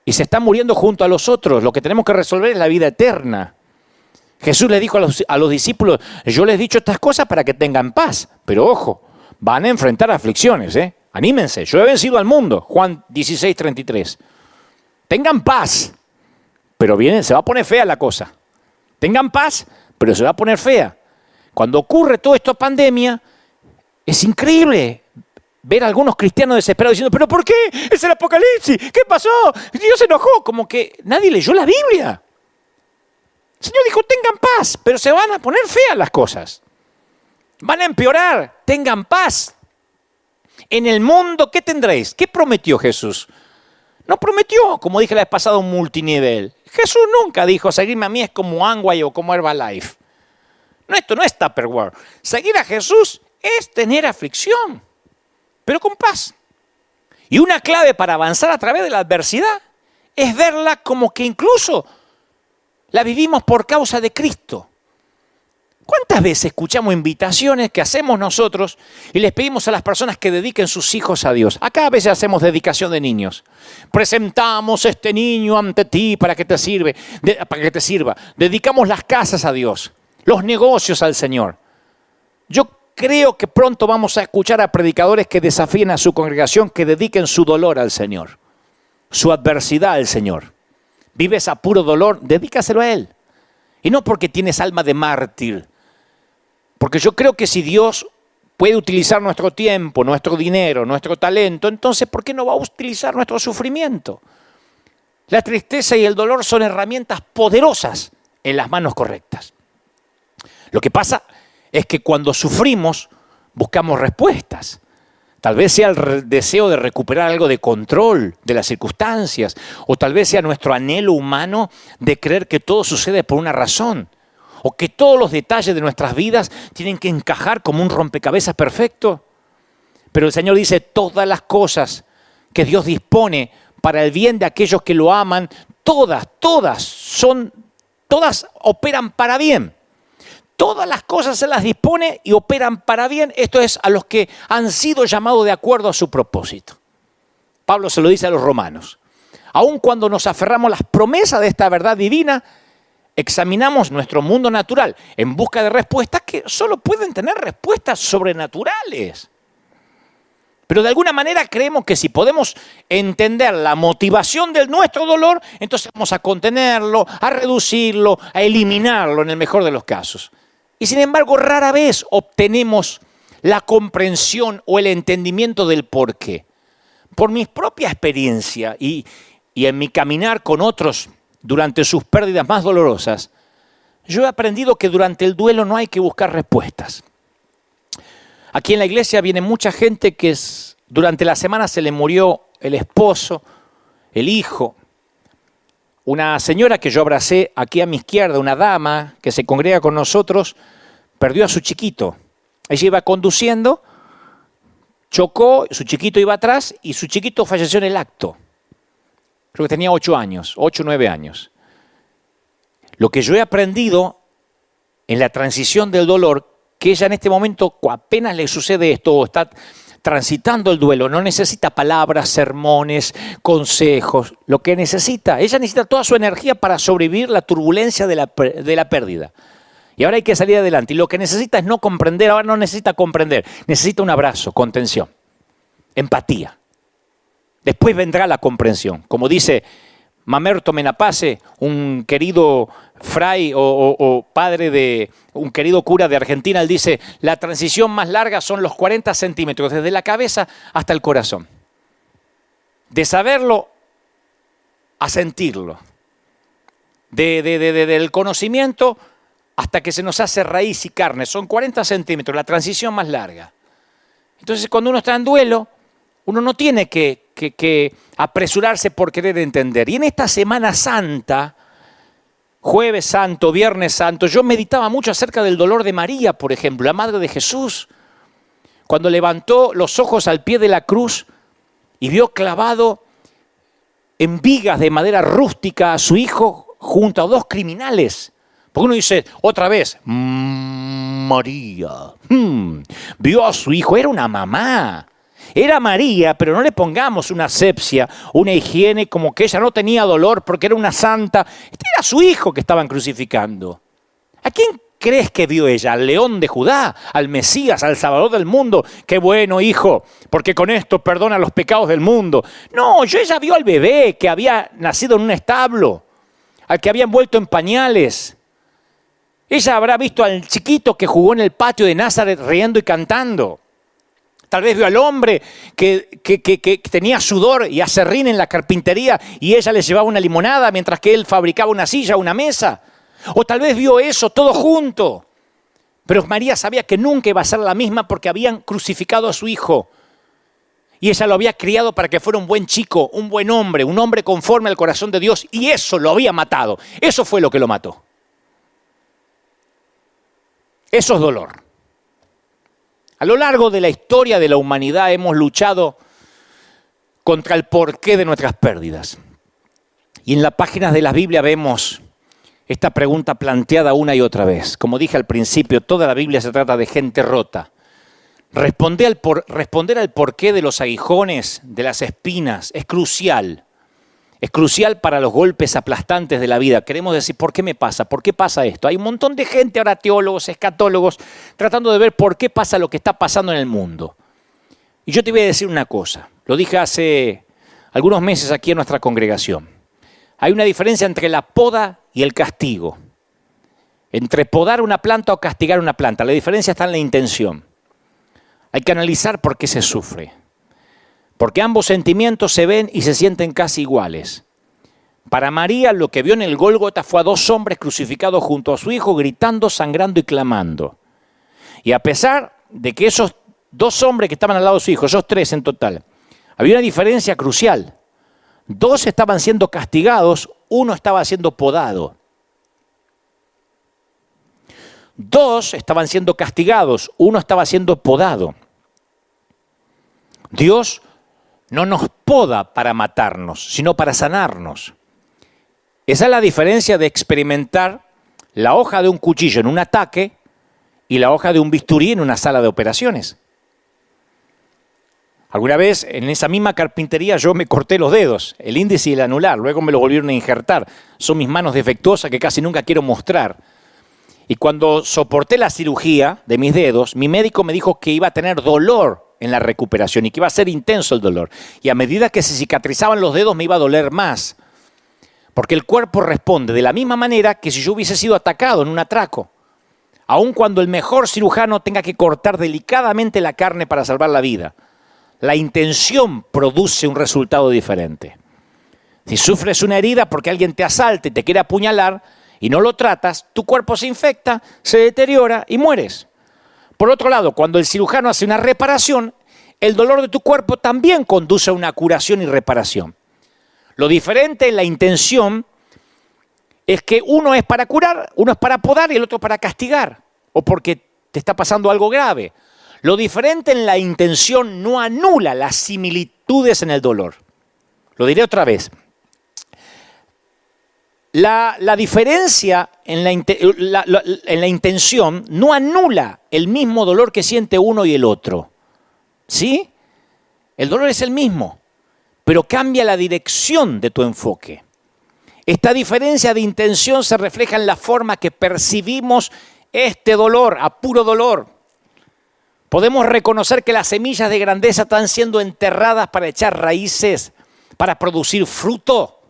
Y se están muriendo junto a los otros. Lo que tenemos que resolver es la vida eterna. Jesús le dijo a los discípulos, yo les he dicho estas cosas para que tengan paz. Pero ojo, van a enfrentar aflicciones, Anímense, yo he vencido al mundo. Juan 16:33. Tengan paz, pero se va a poner fea la cosa. Tengan paz, pero se va a poner fea. Cuando ocurre toda esta pandemia, es increíble ver a algunos cristianos desesperados diciendo, ¿pero por qué? Es el Apocalipsis, ¿qué pasó? Dios se enojó, como que nadie leyó la Biblia. El Señor dijo, tengan paz, pero se van a poner feas las cosas. Van a empeorar, tengan paz. En el mundo, ¿qué tendréis? ¿Qué prometió Jesús? No prometió, como dije la vez pasada, un multinivel. Jesús nunca dijo, seguirme a mí es como Amway o como Herbalife. No, esto no es Tupperware. Seguir a Jesús es tener aflicción, pero con paz. Y una clave para avanzar a través de la adversidad es verla como que incluso la vivimos por causa de Cristo. ¿Cuántas veces escuchamos invitaciones que hacemos nosotros y les pedimos a las personas que dediquen sus hijos a Dios? Acá a veces hacemos dedicación de niños. Presentamos este niño ante ti para que te sirva. Dedicamos las casas a Dios, los negocios al Señor. Yo creo que pronto vamos a escuchar a predicadores que desafíen a su congregación que dediquen su dolor al Señor, su adversidad al Señor. Vives a puro dolor, dedícaselo a Él. Y no porque tienes alma de mártir. Porque yo creo que si Dios puede utilizar nuestro tiempo, nuestro dinero, nuestro talento, entonces ¿por qué no va a utilizar nuestro sufrimiento? La tristeza y el dolor son herramientas poderosas en las manos correctas. Lo que pasa es que cuando sufrimos buscamos respuestas. Tal vez sea el deseo de recuperar algo de control de las circunstancias, o tal vez sea nuestro anhelo humano de creer que todo sucede por una razón, o que todos los detalles de nuestras vidas tienen que encajar como un rompecabezas perfecto. Pero el Señor dice, todas las cosas que Dios dispone para el bien de aquellos que lo aman, todas operan para bien. Todas las cosas se las dispone y operan para bien. Esto es a los que han sido llamados de acuerdo a su propósito. Pablo se lo dice a los romanos. Aun cuando nos aferramos a las promesas de esta verdad divina, examinamos nuestro mundo natural en busca de respuestas que solo pueden tener respuestas sobrenaturales. Pero de alguna manera creemos que si podemos entender la motivación de nuestro dolor, entonces vamos a contenerlo, a reducirlo, a eliminarlo en el mejor de los casos. Y sin embargo, rara vez obtenemos la comprensión o el entendimiento del porqué. Por mi propia experiencia y en mi caminar con otros durante sus pérdidas más dolorosas, yo he aprendido que durante el duelo no hay que buscar respuestas. Aquí en la iglesia viene mucha gente que durante la semana se le murió el esposo, el hijo. Una señora que yo abracé aquí a mi izquierda, una dama que se congrega con nosotros, perdió a su chiquito. Ella iba conduciendo, chocó, su chiquito iba atrás y su chiquito falleció en el acto. Creo que tenía 8 años, 8 o 9 años. Lo que yo he aprendido en la transición del dolor, que ella en este momento, apenas le sucede esto o está transitando el duelo, no necesita palabras, sermones, consejos. Lo que ella necesita toda su energía para sobrevivir la turbulencia de la pérdida. Y ahora hay que salir adelante. Y lo que necesita es no comprender, ahora no necesita comprender, necesita un abrazo, contención, empatía. Después vendrá la comprensión. Como dice Mamerto Menapace, un querido fray o padre de un querido cura de Argentina, él dice, la transición más larga son los 40 centímetros, desde la cabeza hasta el corazón. De saberlo a sentirlo. Del conocimiento hasta que se nos hace raíz y carne. Son 40 centímetros, la transición más larga. Entonces, cuando uno está en duelo, uno no tiene que apresurarse por querer entender. Y en esta Semana Santa, Jueves Santo, Viernes Santo, yo meditaba mucho acerca del dolor de María, por ejemplo, la madre de Jesús, cuando levantó los ojos al pie de la cruz y vio clavado en vigas de madera rústica a su hijo junto a dos criminales. Porque uno dice, otra vez, María, vio a su hijo, era una mamá. Era María, pero no le pongamos una asepsia, una higiene como que ella no tenía dolor porque era una santa. Este era su hijo que estaban crucificando. ¿A quién crees que vio ella? ¿Al león de Judá? ¿Al Mesías? ¿Al Salvador del mundo? Qué bueno, hijo, porque con esto perdona los pecados del mundo. No, ella vio al bebé que había nacido en un establo, al que había envuelto en pañales. Ella habrá visto al chiquito que jugó en el patio de Nazaret riendo y cantando. Tal vez vio al hombre que tenía sudor y aserrín en la carpintería y ella le llevaba una limonada mientras que él fabricaba una silla, una mesa. O tal vez vio eso todo junto. Pero María sabía que nunca iba a ser la misma porque habían crucificado a su hijo. Y ella lo había criado para que fuera un buen chico, un buen hombre, un hombre conforme al corazón de Dios. Y eso lo había matado. Eso fue lo que lo mató. Eso es dolor. A lo largo de la historia de la humanidad hemos luchado contra el porqué de nuestras pérdidas. Y en las páginas de la Biblia vemos esta pregunta planteada una y otra vez. Como dije al principio, toda la Biblia se trata de gente rota. Responder al porqué de los aguijones, de las espinas, es crucial. Es crucial para los golpes aplastantes de la vida. Queremos decir, ¿por qué me pasa? ¿Por qué pasa esto? Hay un montón de gente, ahora teólogos, escatólogos, tratando de ver por qué pasa lo que está pasando en el mundo. Y yo te voy a decir una cosa. Lo dije hace algunos meses aquí en nuestra congregación. Hay una diferencia entre la poda y el castigo. Entre podar una planta o castigar una planta. La diferencia está en la intención. Hay que analizar por qué se sufre. Porque ambos sentimientos se ven y se sienten casi iguales. Para María lo que vio en el Gólgota fue a dos hombres crucificados junto a su hijo, gritando, sangrando y clamando. Y a pesar de que esos dos hombres que estaban al lado de su hijo, esos tres en total, había una diferencia crucial. Dos estaban siendo castigados, uno estaba siendo podado. Dos estaban siendo castigados, uno estaba siendo podado. Dios no nos poda para matarnos, sino para sanarnos. Esa es la diferencia de experimentar la hoja de un cuchillo en un ataque y la hoja de un bisturí en una sala de operaciones. Alguna vez en esa misma carpintería yo me corté los dedos, el índice y el anular, luego me lo volvieron a injertar. Son mis manos defectuosas que casi nunca quiero mostrar. Y cuando soporté la cirugía de mis dedos, mi médico me dijo que iba a tener dolor en la recuperación y que iba a ser intenso el dolor. Y a medida que se cicatrizaban los dedos me iba a doler más. Porque el cuerpo responde de la misma manera que si yo hubiese sido atacado en un atraco. Aun cuando el mejor cirujano tenga que cortar delicadamente la carne para salvar la vida. La intención produce un resultado diferente. Si sufres una herida porque alguien te asalta y te quiere apuñalar y no lo tratas, tu cuerpo se infecta, se deteriora y mueres. Por otro lado, cuando el cirujano hace una reparación, el dolor de tu cuerpo también conduce a una curación y reparación. Lo diferente en la intención es que uno es para curar, uno es para podar y el otro para castigar, o porque te está pasando algo grave. Lo diferente en la intención no anula las similitudes en el dolor. Lo diré otra vez. La diferencia en la intención no anula el mismo dolor que siente uno y el otro. ¿Sí? El dolor es el mismo, pero cambia la dirección de tu enfoque. Esta diferencia de intención se refleja en la forma que percibimos este dolor, a puro dolor. Podemos reconocer que las semillas de grandeza están siendo enterradas para echar raíces, para producir fruto.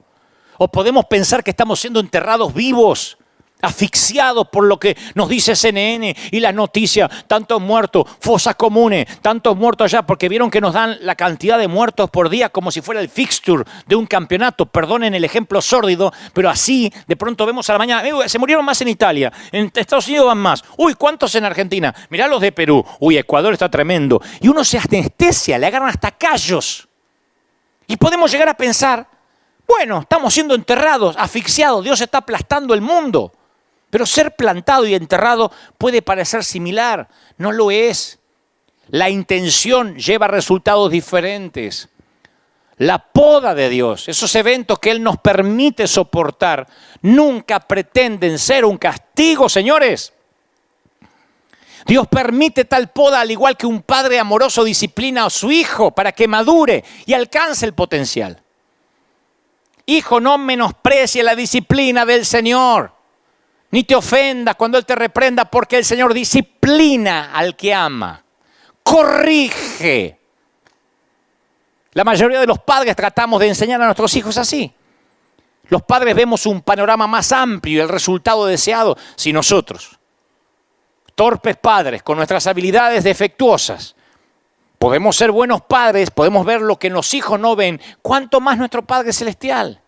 O podemos pensar que estamos siendo enterrados vivos, asfixiados por lo que nos dice CNN y las noticias, tantos muertos, fosas comunes, tantos muertos allá, porque vieron que nos dan la cantidad de muertos por día como si fuera el fixture de un campeonato. Perdonen el ejemplo sórdido, pero así de pronto vemos a la mañana, se murieron más en Italia, en Estados Unidos van más, uy, ¿cuántos en Argentina? Mirá los de Perú, uy, Ecuador está tremendo. Y uno se anestesia, le agarran hasta callos. Y podemos llegar a pensar, bueno, estamos siendo enterrados, asfixiados, Dios está aplastando el mundo. Pero ser plantado y enterrado puede parecer similar, no lo es. La intención lleva resultados diferentes. La poda de Dios, esos eventos que Él nos permite soportar, nunca pretenden ser un castigo, señores. Dios permite tal poda al igual que un padre amoroso disciplina a su hijo para que madure y alcance el potencial. Hijo, no menosprecie la disciplina del Señor, ni te ofendas cuando Él te reprenda, porque el Señor disciplina al que ama, corrige. La mayoría de los padres tratamos de enseñar a nuestros hijos así. Los padres vemos un panorama más amplio y el resultado deseado. Si nosotros, torpes padres, con nuestras habilidades defectuosas, podemos ser buenos padres, podemos ver lo que los hijos no ven, ¿cuánto más nuestro Padre Celestial?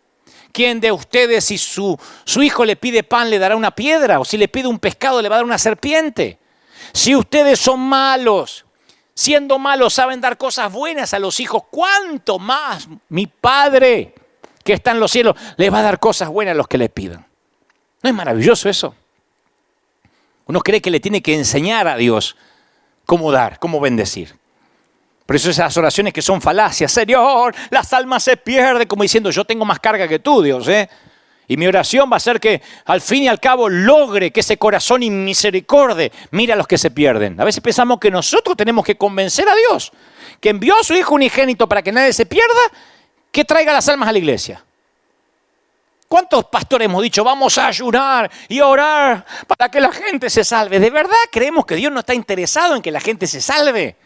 ¿Quién de ustedes, si su hijo le pide pan, le dará una piedra? ¿O si le pide un pescado, le va a dar una serpiente? Si ustedes son malos, siendo malos, saben dar cosas buenas a los hijos, ¿cuánto más mi Padre que está en los cielos les va a dar cosas buenas a los que le pidan? ¿No es maravilloso eso? Uno cree que le tiene que enseñar a Dios cómo dar, cómo bendecir. Por eso esas oraciones que son falacias, Señor, las almas se pierden, como diciendo, yo tengo más carga que tú, Dios, Y mi oración va a ser que al fin y al cabo logre que ese corazón inmisericorde mire a los que se pierden. A veces pensamos que nosotros tenemos que convencer a Dios, que envió a su Hijo unigénito para que nadie se pierda, que traiga las almas a la iglesia. ¿Cuántos pastores hemos dicho, vamos a ayunar y orar para que la gente se salve? ¿De verdad creemos que Dios no está interesado en que la gente se salve?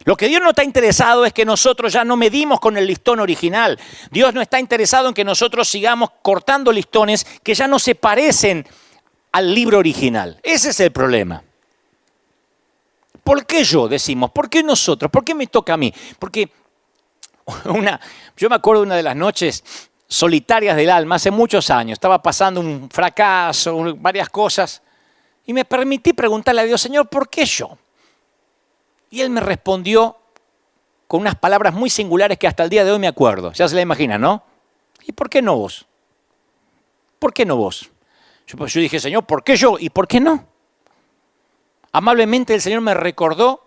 Lo que Dios no está interesado es que nosotros ya no medimos con el listón original. Dios no está interesado en que nosotros sigamos cortando listones que ya no se parecen al libro original. Ese es el problema. ¿Por qué yo, decimos? ¿Por qué nosotros? ¿Por qué me toca a mí? Porque yo me acuerdo de una de las noches solitarias del alma hace muchos años. Estaba pasando un fracaso, varias cosas. Y me permití preguntarle a Dios, Señor, ¿por qué yo? Y Él me respondió con unas palabras muy singulares que hasta el día de hoy me acuerdo. Ya se la imaginan, ¿no? ¿Y por qué no vos? ¿Por qué no vos? Yo dije, Señor, ¿por qué yo? ¿Y por qué no? Amablemente el Señor me recordó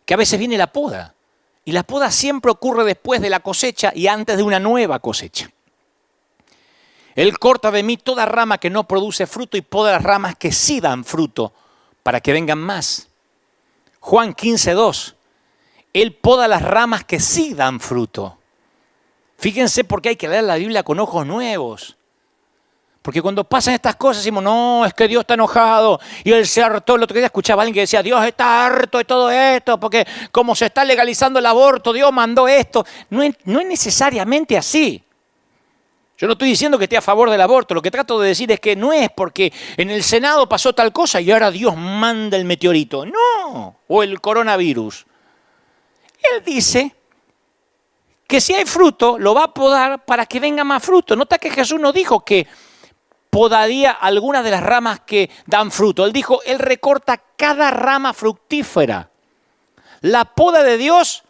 que a veces viene la poda. Y la poda siempre ocurre después de la cosecha y antes de una nueva cosecha. Él corta de mí toda rama que no produce fruto y poda las ramas que sí dan fruto para que vengan más. Juan 15:2. Él poda las ramas que sí dan fruto. Fíjense por qué hay que leer la Biblia con ojos nuevos. Porque cuando pasan estas cosas decimos, no, es que Dios está enojado. Y Él se hartó. El otro día escuchaba a alguien que decía, Dios está harto de todo esto, porque como se está legalizando el aborto, Dios mandó esto. No es necesariamente así. Yo no estoy diciendo que esté a favor del aborto. Lo que trato de decir es que no es porque en el Senado pasó tal cosa y ahora Dios manda el meteorito. No, o el coronavirus. Él dice que si hay fruto, lo va a podar para que venga más fruto. Nota que Jesús no dijo que podaría algunas de las ramas que dan fruto. Él dijo, Él recorta cada rama fructífera. La poda de Dios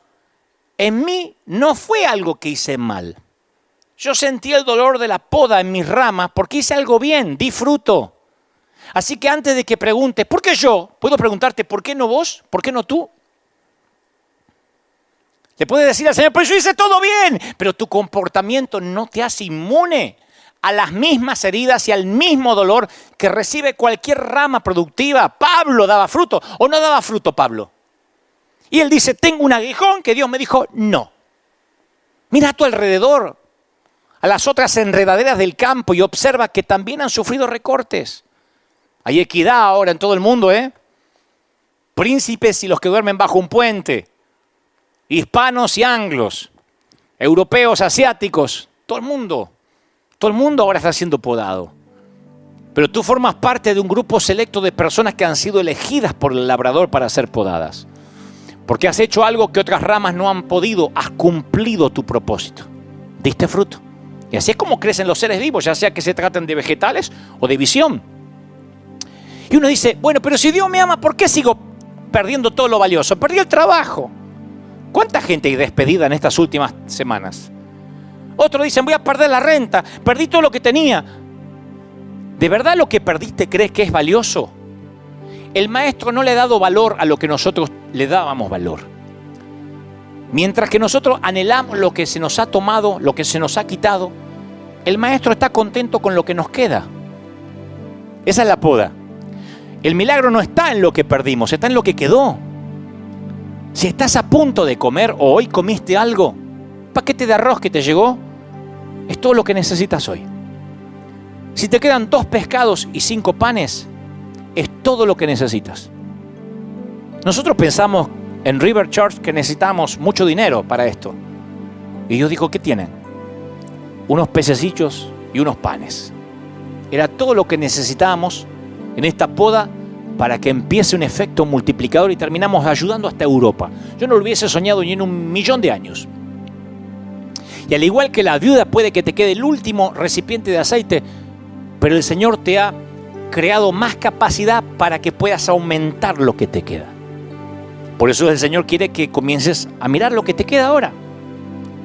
en mí no fue algo que hice mal. Yo sentí el dolor de la poda en mis ramas porque hice algo bien, di fruto. Así que antes de que preguntes, ¿por qué yo? Puedo preguntarte, ¿por qué no vos? ¿Por qué no tú? Le puedes decir al Señor, pero yo hice todo bien, pero tu comportamiento no te hace inmune a las mismas heridas y al mismo dolor que recibe cualquier rama productiva. Pablo daba fruto, ¿o no daba fruto Pablo? Y él dice, tengo un aguijón que Dios me dijo, no. Mira a tu alrededor, a las otras enredaderas del campo y observa que también han sufrido recortes. Hay equidad ahora en todo el mundo, Príncipes y los que duermen bajo un puente, hispanos y anglos, europeos, asiáticos, todo el mundo ahora está siendo podado. Pero tú formas parte de un grupo selecto de personas que han sido elegidas por el labrador para ser podadas. Porque has hecho algo que otras ramas no han podido. Has cumplido tu propósito. Diste fruto. Y así es como crecen los seres vivos, ya sea que se traten de vegetales o de visión. Y uno dice, bueno, pero si Dios me ama, ¿por qué sigo perdiendo todo lo valioso? Perdí el trabajo. ¿Cuánta gente hay despedida en estas últimas semanas? Otros dicen, voy a perder la renta, perdí todo lo que tenía. ¿De verdad lo que perdiste crees que es valioso? El maestro no le ha dado valor a lo que nosotros le dábamos valor. Mientras que nosotros anhelamos lo que se nos ha tomado, lo que se nos ha quitado, el maestro está contento con lo que nos queda. Esa es la poda. El milagro no está en lo que perdimos, está en lo que quedó. Si estás a punto de comer o hoy comiste algo, un paquete de arroz que te llegó, es todo lo que necesitas hoy. Si te quedan 2 pescados y 5 panes, es todo lo que necesitas. Nosotros pensamos en River Church que necesitamos mucho dinero para esto. Y Dios dijo, ¿qué tienen? Unos pececillos y unos panes. Era todo lo que necesitábamos en esta poda para que empiece un efecto multiplicador y terminamos ayudando hasta Europa. Yo no lo hubiese soñado ni en 1.000.000 de años. Y al igual que la viuda puede que te quede el último recipiente de aceite, pero el Señor te ha creado más capacidad para que puedas aumentar lo que te queda. Por eso el Señor quiere que comiences a mirar lo que te queda ahora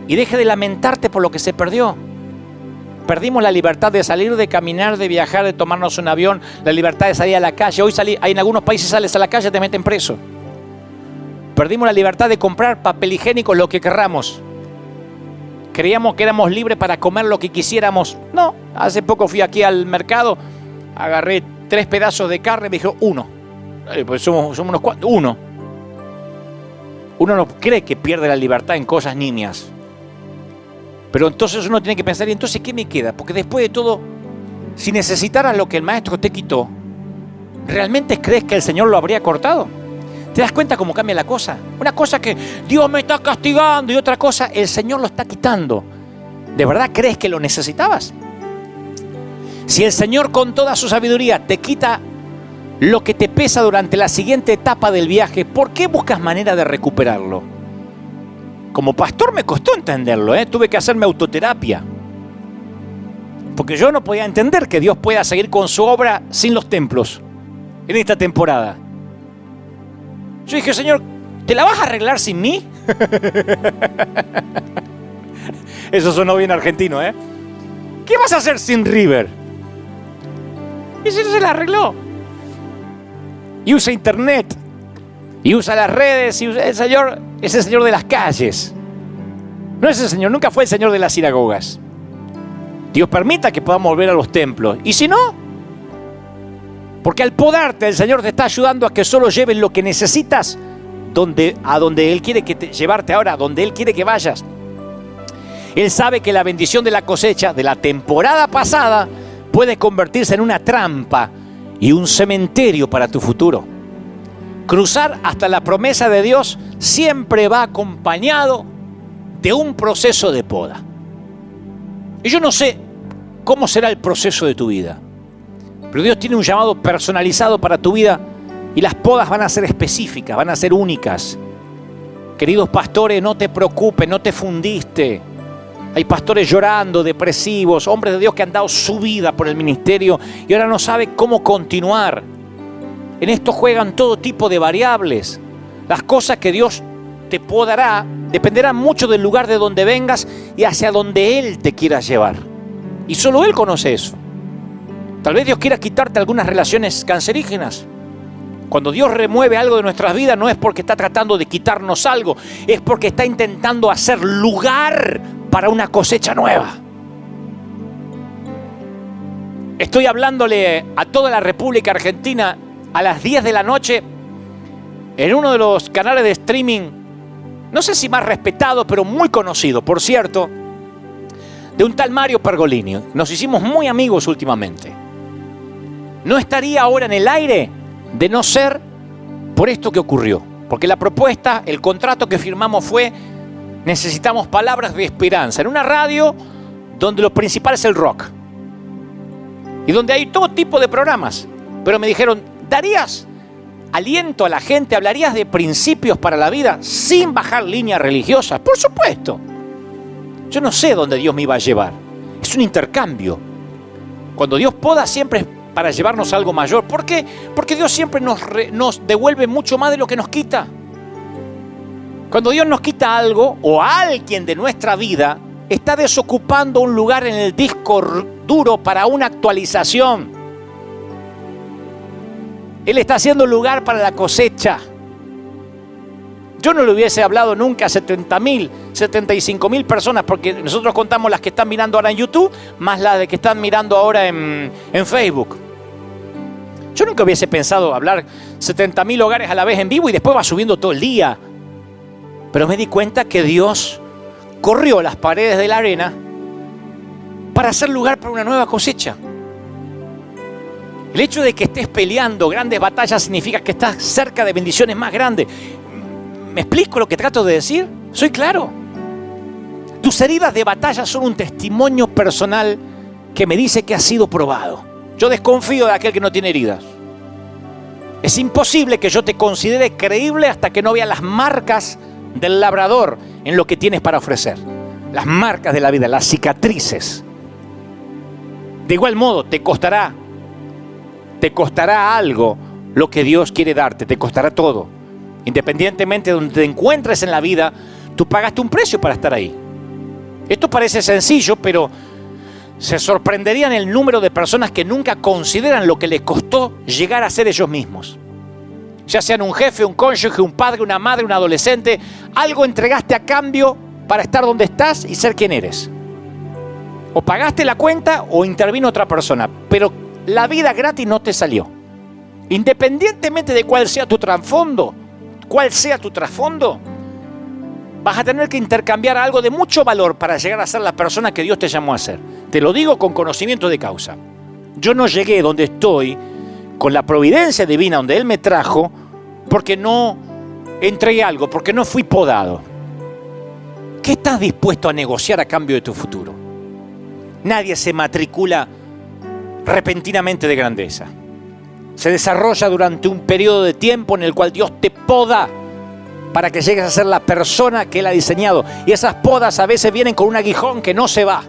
y deje de lamentarte por lo que se perdió. Perdimos la libertad de salir, de caminar, de viajar, de tomarnos un avión, la libertad de salir a la calle. Hoy en algunos países sales a la calle y te meten preso. Perdimos la libertad de comprar papel higiénico, lo que querramos. Creíamos que éramos libres para comer lo que quisiéramos. No, hace poco fui aquí al mercado, agarré 3 pedazos de carne, me dijo 1. Pues somos unos cuantos, 1. Uno no cree que pierde la libertad en cosas nimias. Pero entonces uno tiene que pensar, ¿y entonces qué me queda? Porque después de todo, si necesitaras lo que el maestro te quitó, ¿realmente crees que el Señor lo habría cortado? ¿Te das cuenta cómo cambia la cosa? Una cosa que Dios me está castigando y otra cosa, el Señor lo está quitando. ¿De verdad crees que lo necesitabas? Si el Señor con toda su sabiduría te quita lo que te pesa durante la siguiente etapa del viaje, ¿por qué buscas manera de recuperarlo? Como pastor me costó entenderlo, tuve que hacerme autoterapia. Porque yo no podía entender que Dios pueda seguir con su obra sin los templos en esta temporada. Yo dije, Señor, ¿te la vas a arreglar sin mí? Eso sonó bien argentino, ¿eh? ¿Qué vas a hacer sin River? Y se la arregló. Y usa internet. Y usa las redes. Y usa el Señor es el Señor de las calles. No es el Señor, nunca fue el Señor de las sinagogas. Dios permita que podamos volver a los templos. Y si no, porque al podarte el Señor te está ayudando a que solo lleves lo que necesitas a donde Él quiere llevarte ahora, a donde Él quiere que vayas. Él sabe que la bendición de la cosecha de la temporada pasada puede convertirse en una trampa y un cementerio para tu futuro. Cruzar hasta la promesa de Dios siempre va acompañado de un proceso de poda. Y yo no sé cómo será el proceso de tu vida, pero Dios tiene un llamado personalizado para tu vida y las podas van a ser específicas, van a ser únicas. Queridos pastores, no te preocupes, no te fundiste. Hay pastores llorando, depresivos, hombres de Dios que han dado su vida por el ministerio y ahora no saben cómo continuar. En esto juegan todo tipo de variables. Las cosas que Dios te podará dependerán mucho del lugar de donde vengas y hacia donde Él te quiera llevar. Y solo Él conoce eso. Tal vez Dios quiera quitarte algunas relaciones cancerígenas. Cuando Dios remueve algo de nuestras vidas no es porque está tratando de quitarnos algo, es porque está intentando hacer lugar para una cosecha nueva. Estoy hablándole a toda la República Argentina a las 10 de la noche en uno de los canales de streaming, no sé si más respetado, pero muy conocido, por cierto, de un tal Mario Pergolini. Nos hicimos muy amigos últimamente. No estaría ahora en el aire de no ser por esto que ocurrió. Porque la propuesta, el contrato que firmamos fue: necesitamos palabras de esperanza en una radio donde lo principal es el rock. y donde hay todo tipo de programas. Pero me dijeron, ¿darías aliento a la gente? ¿Hablarías de principios para la vida sin bajar líneas religiosas? Por supuesto. Yo no sé dónde Dios me iba a llevar. Es un intercambio. Cuando Dios poda siempre es para llevarnos a algo mayor. ¿Por qué? Porque Dios siempre nos devuelve mucho más de lo que nos quita. Cuando Dios nos quita algo o a alguien de nuestra vida, está desocupando un lugar en el disco duro para una actualización. Él está haciendo lugar para la cosecha. Yo no le hubiese hablado nunca a 70.000, 75.000 personas, porque nosotros contamos las que están mirando ahora en YouTube, más las de que están mirando ahora en Facebook. Yo nunca hubiese pensado hablar 70.000 hogares a la vez en vivo y después va subiendo todo el día. Pero me di cuenta que Dios corrió las paredes de la arena para hacer lugar para una nueva cosecha. El hecho de que estés peleando grandes batallas significa que estás cerca de bendiciones más grandes. ¿Me explico lo que trato de decir? ¿Soy claro? Tus heridas de batalla son un testimonio personal que me dice que has sido probado. Yo desconfío de aquel que no tiene heridas. Es imposible que yo te considere creíble hasta que no vea las marcas del labrador en lo que tienes para ofrecer. Las marcas de la vida, las cicatrices. De igual modo, te costará algo lo que Dios quiere darte, te costará todo. Independientemente de donde te encuentres en la vida, tú pagaste un precio para estar ahí. Esto parece sencillo, pero se sorprenderían el número de personas que nunca consideran lo que les costó llegar a ser ellos mismos. Ya sean un jefe, un cónyuge, un padre, una madre, un adolescente, algo entregaste a cambio para estar donde estás y ser quien eres. O pagaste la cuenta o intervino otra persona, pero la vida gratis no te salió. Independientemente de cuál sea tu trasfondo, vas a tener que intercambiar algo de mucho valor para llegar a ser la persona que Dios te llamó a ser. Te lo digo con conocimiento de causa. Yo no llegué donde estoy con la providencia divina donde Él me trajo porque no entregué algo, porque no fui podado. ¿Qué estás dispuesto a negociar a cambio de tu futuro? Nadie se matricula repentinamente de grandeza. Se desarrolla durante un periodo de tiempo en el cual Dios te poda para que llegues a ser la persona que Él ha diseñado. Y esas podas a veces vienen con un aguijón que no se va.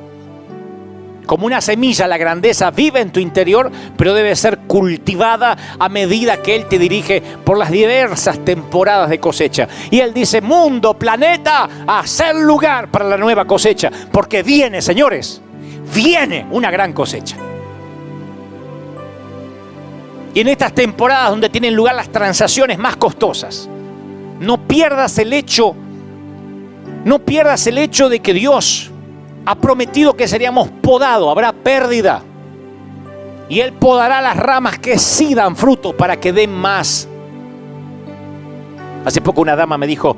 Como una semilla, la grandeza vive en tu interior, pero debe ser cultivada a medida que Él te dirige por las diversas temporadas de cosecha. Y Él dice, mundo, planeta, a hacer lugar para la nueva cosecha. Porque viene, señores, viene una gran cosecha. Y en estas temporadas donde tienen lugar las transacciones más costosas, no pierdas el hecho de que Dios ha prometido que seríamos podados, habrá pérdida. Y Él podará las ramas que sí dan fruto para que den más. Hace poco una dama me dijo,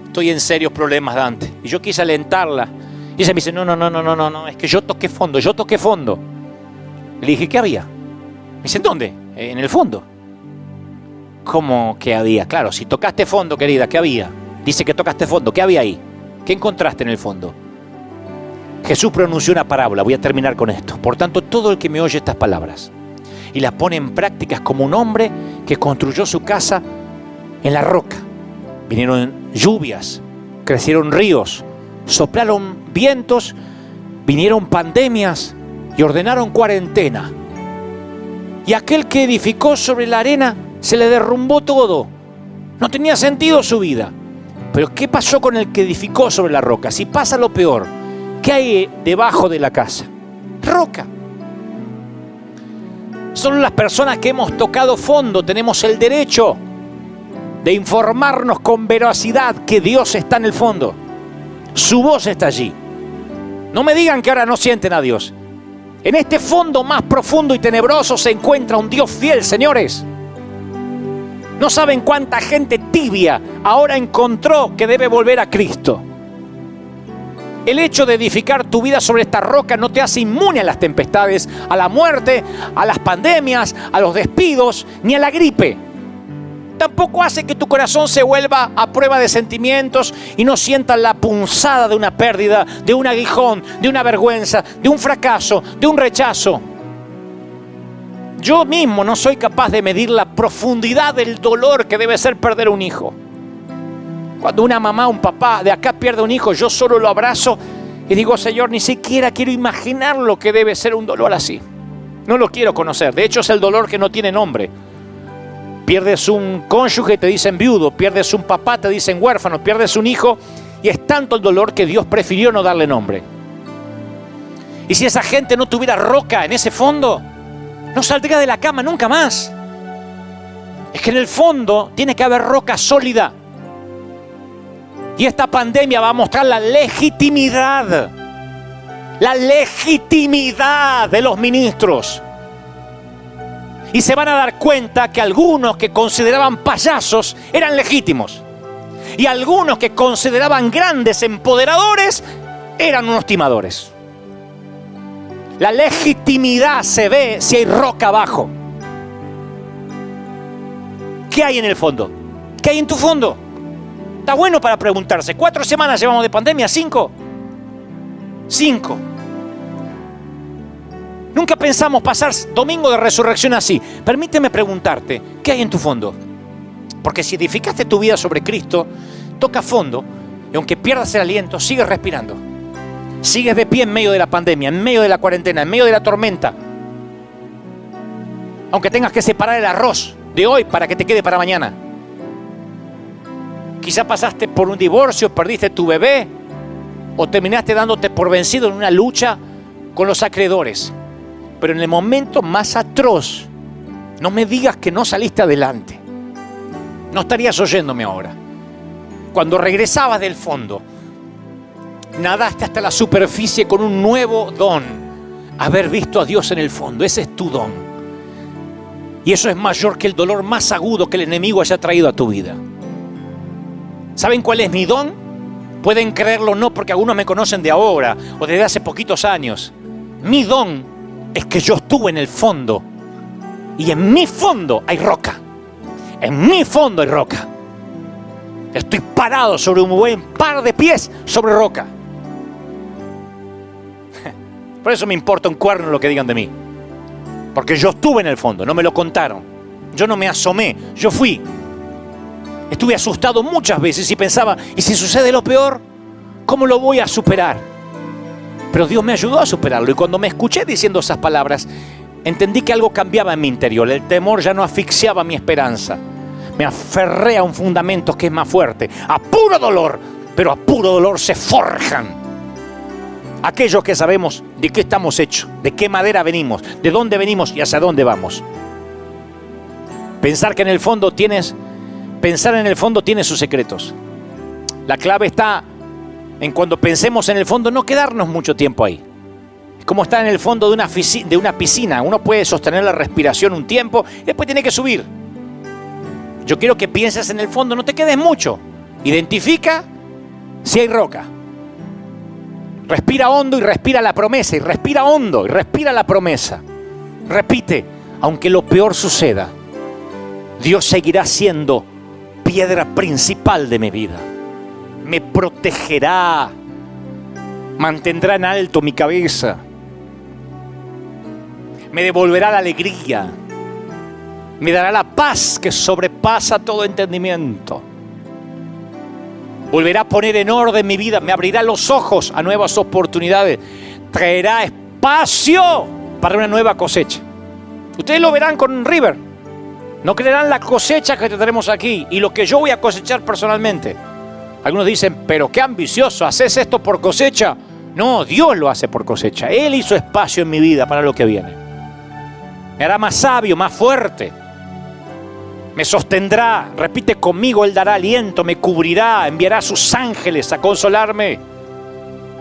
estoy en serios problemas, Dante. Y yo quise alentarla. Y ella me dice, no, es que yo toqué fondo. Le dije, ¿qué había? Me dice, ¿dónde? En el fondo. ¿Cómo que había? Claro, si tocaste fondo, querida, ¿qué había? Dice que tocaste fondo, ¿qué había ahí? ¿Qué encontraste en el fondo? Jesús pronunció una parábola, voy a terminar con esto. Por tanto, todo el que me oye estas palabras y las pone en prácticas como un hombre que construyó su casa en la roca. Vinieron lluvias, crecieron ríos, soplaron vientos, vinieron pandemias y ordenaron cuarentena. Y aquel que edificó sobre la arena se le derrumbó todo. No tenía sentido su vida. Pero ¿qué pasó con el que edificó sobre la roca? Si pasa lo peor, ¿qué hay debajo de la casa? Roca. Solo las personas que hemos tocado fondo tenemos el derecho de informarnos con veracidad que Dios está en el fondo. Su voz está allí. No me digan que ahora no sienten a Dios. En este fondo más profundo y tenebroso se encuentra un Dios fiel, señores. No saben cuánta gente tibia ahora encontró que debe volver a Cristo. El hecho de edificar tu vida sobre esta roca no te hace inmune a las tempestades, a la muerte, a las pandemias, a los despidos, ni a la gripe. Tampoco hace que tu corazón se vuelva a prueba de sentimientos y no sientas la punzada de una pérdida, de un aguijón, de una vergüenza, de un fracaso, de un rechazo. Yo mismo no soy capaz de medir la profundidad del dolor que debe ser perder un hijo. Cuando una mamá, un papá de acá pierde un hijo, yo solo lo abrazo y digo, Señor, ni siquiera quiero imaginar lo que debe ser un dolor así. No lo quiero conocer. De hecho, es el dolor que no tiene nombre. Pierdes un cónyuge, te dicen viudo. Pierdes un papá, te dicen huérfano. Pierdes un hijo y es tanto el dolor que Dios prefirió no darle nombre. Y si esa gente no tuviera roca en ese fondo, no saldría de la cama nunca más. Es que en el fondo tiene que haber roca sólida. Y esta pandemia va a mostrar la legitimidad de los ministros. Y se van a dar cuenta que algunos que consideraban payasos eran legítimos. Y algunos que consideraban grandes empoderadores eran unos timadores. La legitimidad se ve si hay roca abajo. ¿Qué hay en el fondo? ¿Qué hay en tu fondo? Está bueno para preguntarse. 4 semanas llevamos de pandemia, 5. 5. Nunca pensamos pasar domingo de resurrección así. Permíteme preguntarte, ¿qué hay en tu fondo? Porque si edificaste tu vida sobre Cristo, toca fondo, y aunque pierdas el aliento, sigues respirando. Sigues de pie en medio de la pandemia, en medio de la cuarentena, en medio de la tormenta. Aunque tengas que separar el arroz de hoy para que te quede para mañana. Quizá pasaste por un divorcio, perdiste tu bebé, o terminaste dándote por vencido en una lucha con los acreedores. Pero en el momento más atroz, no me digas que no saliste adelante. No estarías oyéndome ahora. Cuando regresabas del fondo, nadaste hasta la superficie con un nuevo don. Haber visto a Dios en el fondo, ese es tu don. Y eso es mayor que el dolor más agudo que el enemigo haya traído a tu vida. ¿Saben cuál es mi don? Pueden creerlo o no, porque algunos me conocen de ahora o desde hace poquitos años. Mi don es que yo estuve en el fondo y en mi fondo hay roca. En mi fondo hay roca. Estoy parado sobre un buen par de pies sobre roca. Por eso me importa un cuerno lo que digan de mí. Porque yo estuve en el fondo, no me lo contaron. Yo no me asomé, yo fui. Estuve asustado muchas veces y pensaba, ¿y si sucede lo peor? ¿Cómo lo voy a superar? Pero Dios me ayudó a superarlo. Y cuando me escuché diciendo esas palabras, entendí que algo cambiaba en mi interior. El temor ya no asfixiaba mi esperanza. Me aferré a un fundamento que es más fuerte. A puro dolor, pero a puro dolor se forjan aquellos que sabemos de qué estamos hechos, de qué madera venimos, de dónde venimos y hacia dónde vamos. Pensar en el fondo tiene sus secretos. La clave está en cuando pensemos en el fondo, no quedarnos mucho tiempo ahí. Es como estar en el fondo de una piscina. Uno puede sostener la respiración un tiempo y después tiene que subir. Yo quiero que pienses en el fondo, no te quedes mucho. Identifica si hay roca. Respira hondo y respira la promesa. Y respira hondo y respira la promesa. Repite, aunque lo peor suceda, Dios seguirá siendo piedra principal de mi vida. Me protegerá, mantendrá en alto mi cabeza, me devolverá la alegría, me dará la paz que sobrepasa todo entendimiento, volverá a poner en orden mi vida, me abrirá los ojos a nuevas oportunidades, traerá espacio para una nueva cosecha. Ustedes lo verán con River. No creerán la cosecha que tenemos aquí y lo que yo voy a cosechar personalmente. Algunos dicen, pero qué ambicioso, ¿haces esto por cosecha? No, Dios lo hace por cosecha. Él hizo espacio en mi vida para lo que viene. Me hará más sabio, más fuerte. Me sostendrá, repite conmigo, Él dará aliento, me cubrirá, enviará a sus ángeles a consolarme.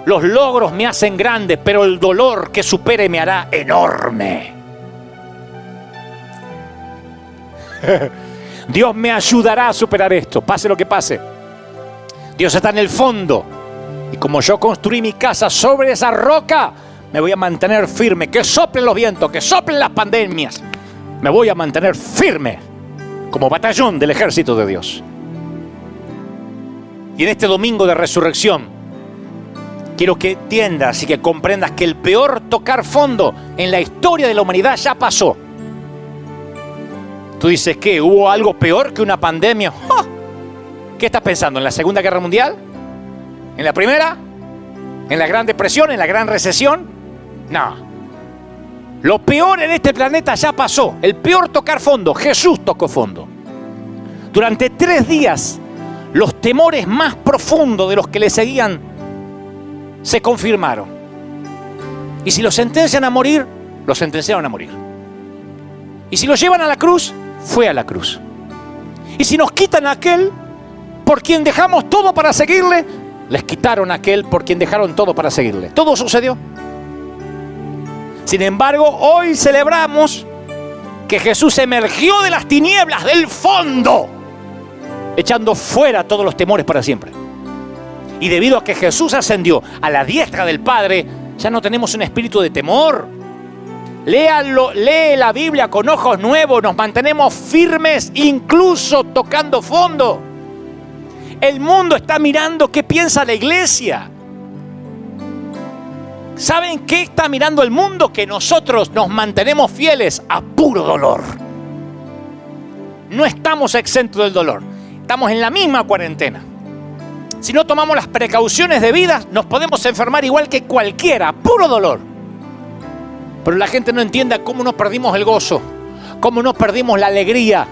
Los logros me hacen grande, pero el dolor que supere me hará enorme. Dios me ayudará a superar esto, pase lo que pase. Dios está en el fondo. Y como yo construí mi casa sobre esa roca, me voy a mantener firme. Que soplen los vientos, que soplen las pandemias. Me voy a mantener firme como batallón del ejército de Dios. Y en este domingo de resurrección, quiero que entiendas y que comprendas que el peor tocar fondo en la historia de la humanidad ya pasó. Tú dices, ¿qué? ¿Hubo algo peor que una pandemia? ¡Oh! ¿Qué estás pensando? ¿En la Segunda Guerra Mundial? ¿En la Primera? ¿En la Gran Depresión? ¿En la Gran Recesión? No. Lo peor en este planeta ya pasó. El peor tocar fondo. Jesús tocó fondo. Durante 3 días, los temores más profundos de los que le seguían se confirmaron. Y si los sentencian a morir, los sentenciaron a morir. Y si los llevan a la cruz, fue a la cruz. Y si nos quitan a aquel por quien dejamos todo para seguirle, les quitaron a aquel por quien dejaron todo para seguirle. Todo sucedió. Sin embargo, hoy celebramos que Jesús emergió de las tinieblas, del fondo, echando fuera todos los temores para siempre. Y debido a que Jesús ascendió a la diestra del Padre, ya no tenemos un espíritu de temor. Léalo, lee la Biblia con ojos nuevos, nos mantenemos firmes, incluso tocando fondo. El mundo está mirando qué piensa la iglesia. ¿Saben qué está mirando el mundo? Que nosotros nos mantenemos fieles a puro dolor. No estamos exentos del dolor. Estamos en la misma cuarentena. Si no tomamos las precauciones debidas, nos podemos enfermar igual que cualquiera, puro dolor. Pero la gente no entiende cómo nos perdimos el gozo, cómo nos perdimos la alegría.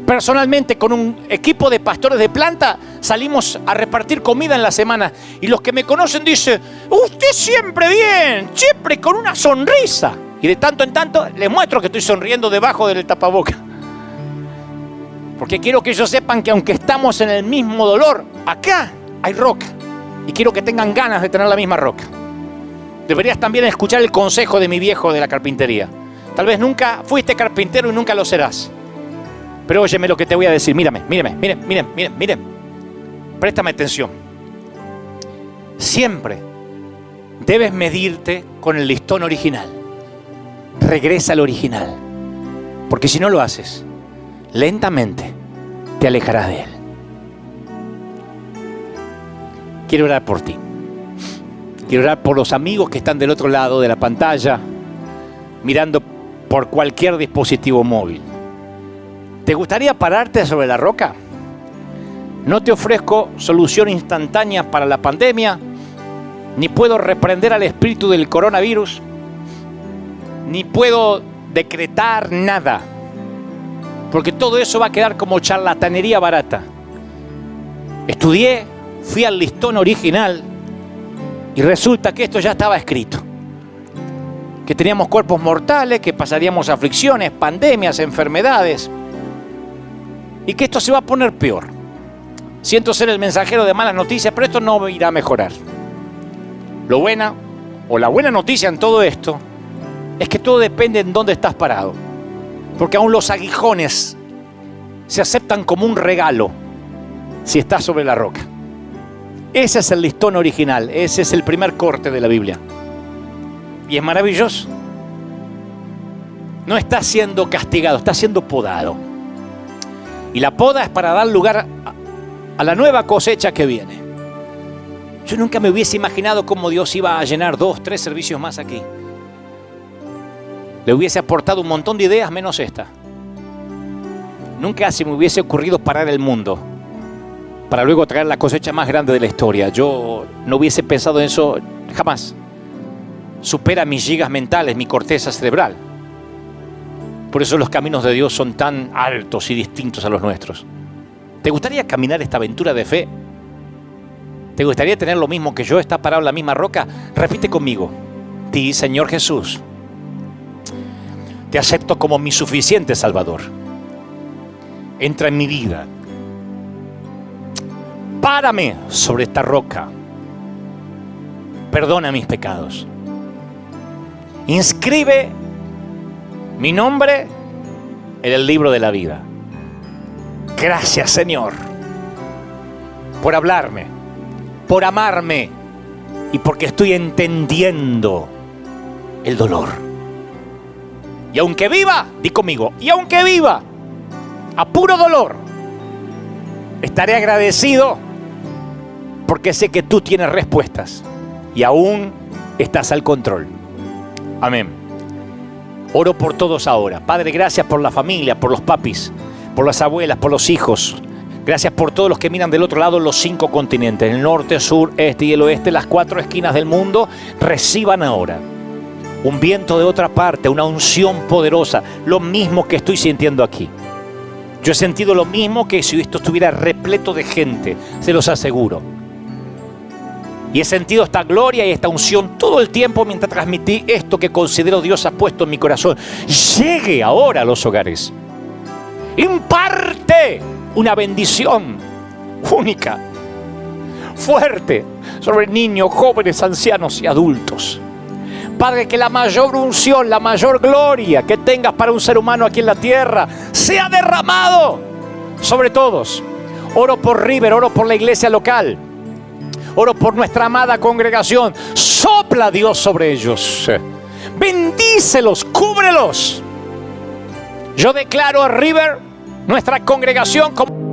Personalmente, con un equipo de pastores de planta, salimos a repartir comida en la semana. Y los que me conocen dicen, usted siempre bien, siempre con una sonrisa. Y de tanto en tanto les muestro que estoy sonriendo debajo del tapaboca. Porque quiero que ellos sepan que aunque estamos en el mismo dolor, acá hay roca. Y quiero que tengan ganas de tener la misma roca. Deberías también escuchar el consejo de mi viejo de la carpintería. Tal vez nunca fuiste carpintero y nunca lo serás. Pero óyeme lo que te voy a decir. Mírame. Préstame atención. Siempre debes medirte con el listón original. Regresa al original. Porque si no lo haces, lentamente te alejarás de él. Quiero orar por ti. Quiero orar por los amigos que están del otro lado de la pantalla, mirando por cualquier dispositivo móvil. ¿Te gustaría pararte sobre la roca? No te ofrezco solución instantánea para la pandemia, ni puedo reprender al espíritu del coronavirus, ni puedo decretar nada, porque todo eso va a quedar como charlatanería barata. Estudié, fui al listón original y resulta que esto ya estaba escrito. Que teníamos cuerpos mortales, que pasaríamos aflicciones, pandemias, enfermedades. Y que esto se va a poner peor. Siento ser el mensajero de malas noticias, pero esto no irá a mejorar. La buena noticia en todo esto es que todo depende en dónde estás parado. Porque aún los aguijones se aceptan como un regalo si estás sobre la roca. Ese es el listón original, ese es el primer corte de la Biblia. Y es maravilloso. No está siendo castigado, está siendo podado. Y la poda es para dar lugar a la nueva cosecha que viene. Yo nunca me hubiese imaginado cómo Dios iba a llenar 2, 3 servicios más aquí. Le hubiese aportado un montón de ideas menos esta. Nunca se me hubiese ocurrido parar el mundo para luego traer la cosecha más grande de la historia. Yo no hubiese pensado en eso jamás. Supera mis gigas mentales, mi corteza cerebral. Por eso los caminos de Dios son tan altos y distintos a los nuestros. ¿Te gustaría caminar esta aventura de fe? ¿Te gustaría tener lo mismo que yo, estar parado en la misma roca? Repite conmigo. Di, Señor Jesús, te acepto como mi suficiente Salvador. Entra en mi vida. Párame sobre esta roca. Perdona mis pecados. Inscribe mi nombre en el libro de la vida. Gracias, Señor, por hablarme, por amarme y porque estoy entendiendo el dolor. Y aunque viva, di conmigo, y aunque viva a puro dolor, estaré agradecido porque sé que tú tienes respuestas y aún estás al control. Amén. Oro por todos ahora. Padre, gracias por la familia, por los papis, por las abuelas, por los hijos. Gracias por todos los que miran del otro lado en los 5 continentes, el norte, sur, este y el oeste, las 4 esquinas del mundo. Reciban ahora un viento de otra parte, una unción poderosa, lo mismo que estoy sintiendo aquí. Yo he sentido lo mismo que si esto estuviera repleto de gente, se los aseguro. Y he sentido esta gloria y esta unción todo el tiempo mientras transmití esto que considero Dios ha puesto en mi corazón. Llegue ahora a los hogares. Imparte una bendición única, fuerte, sobre niños, jóvenes, ancianos y adultos. Padre, que la mayor unción, la mayor gloria que tengas para un ser humano aquí en la tierra sea derramado sobre todos. Oro por River, oro por la iglesia local. Oro por nuestra amada congregación. Sopla, Dios, sobre ellos. Bendícelos, cúbrelos. Yo declaro a River, nuestra congregación, como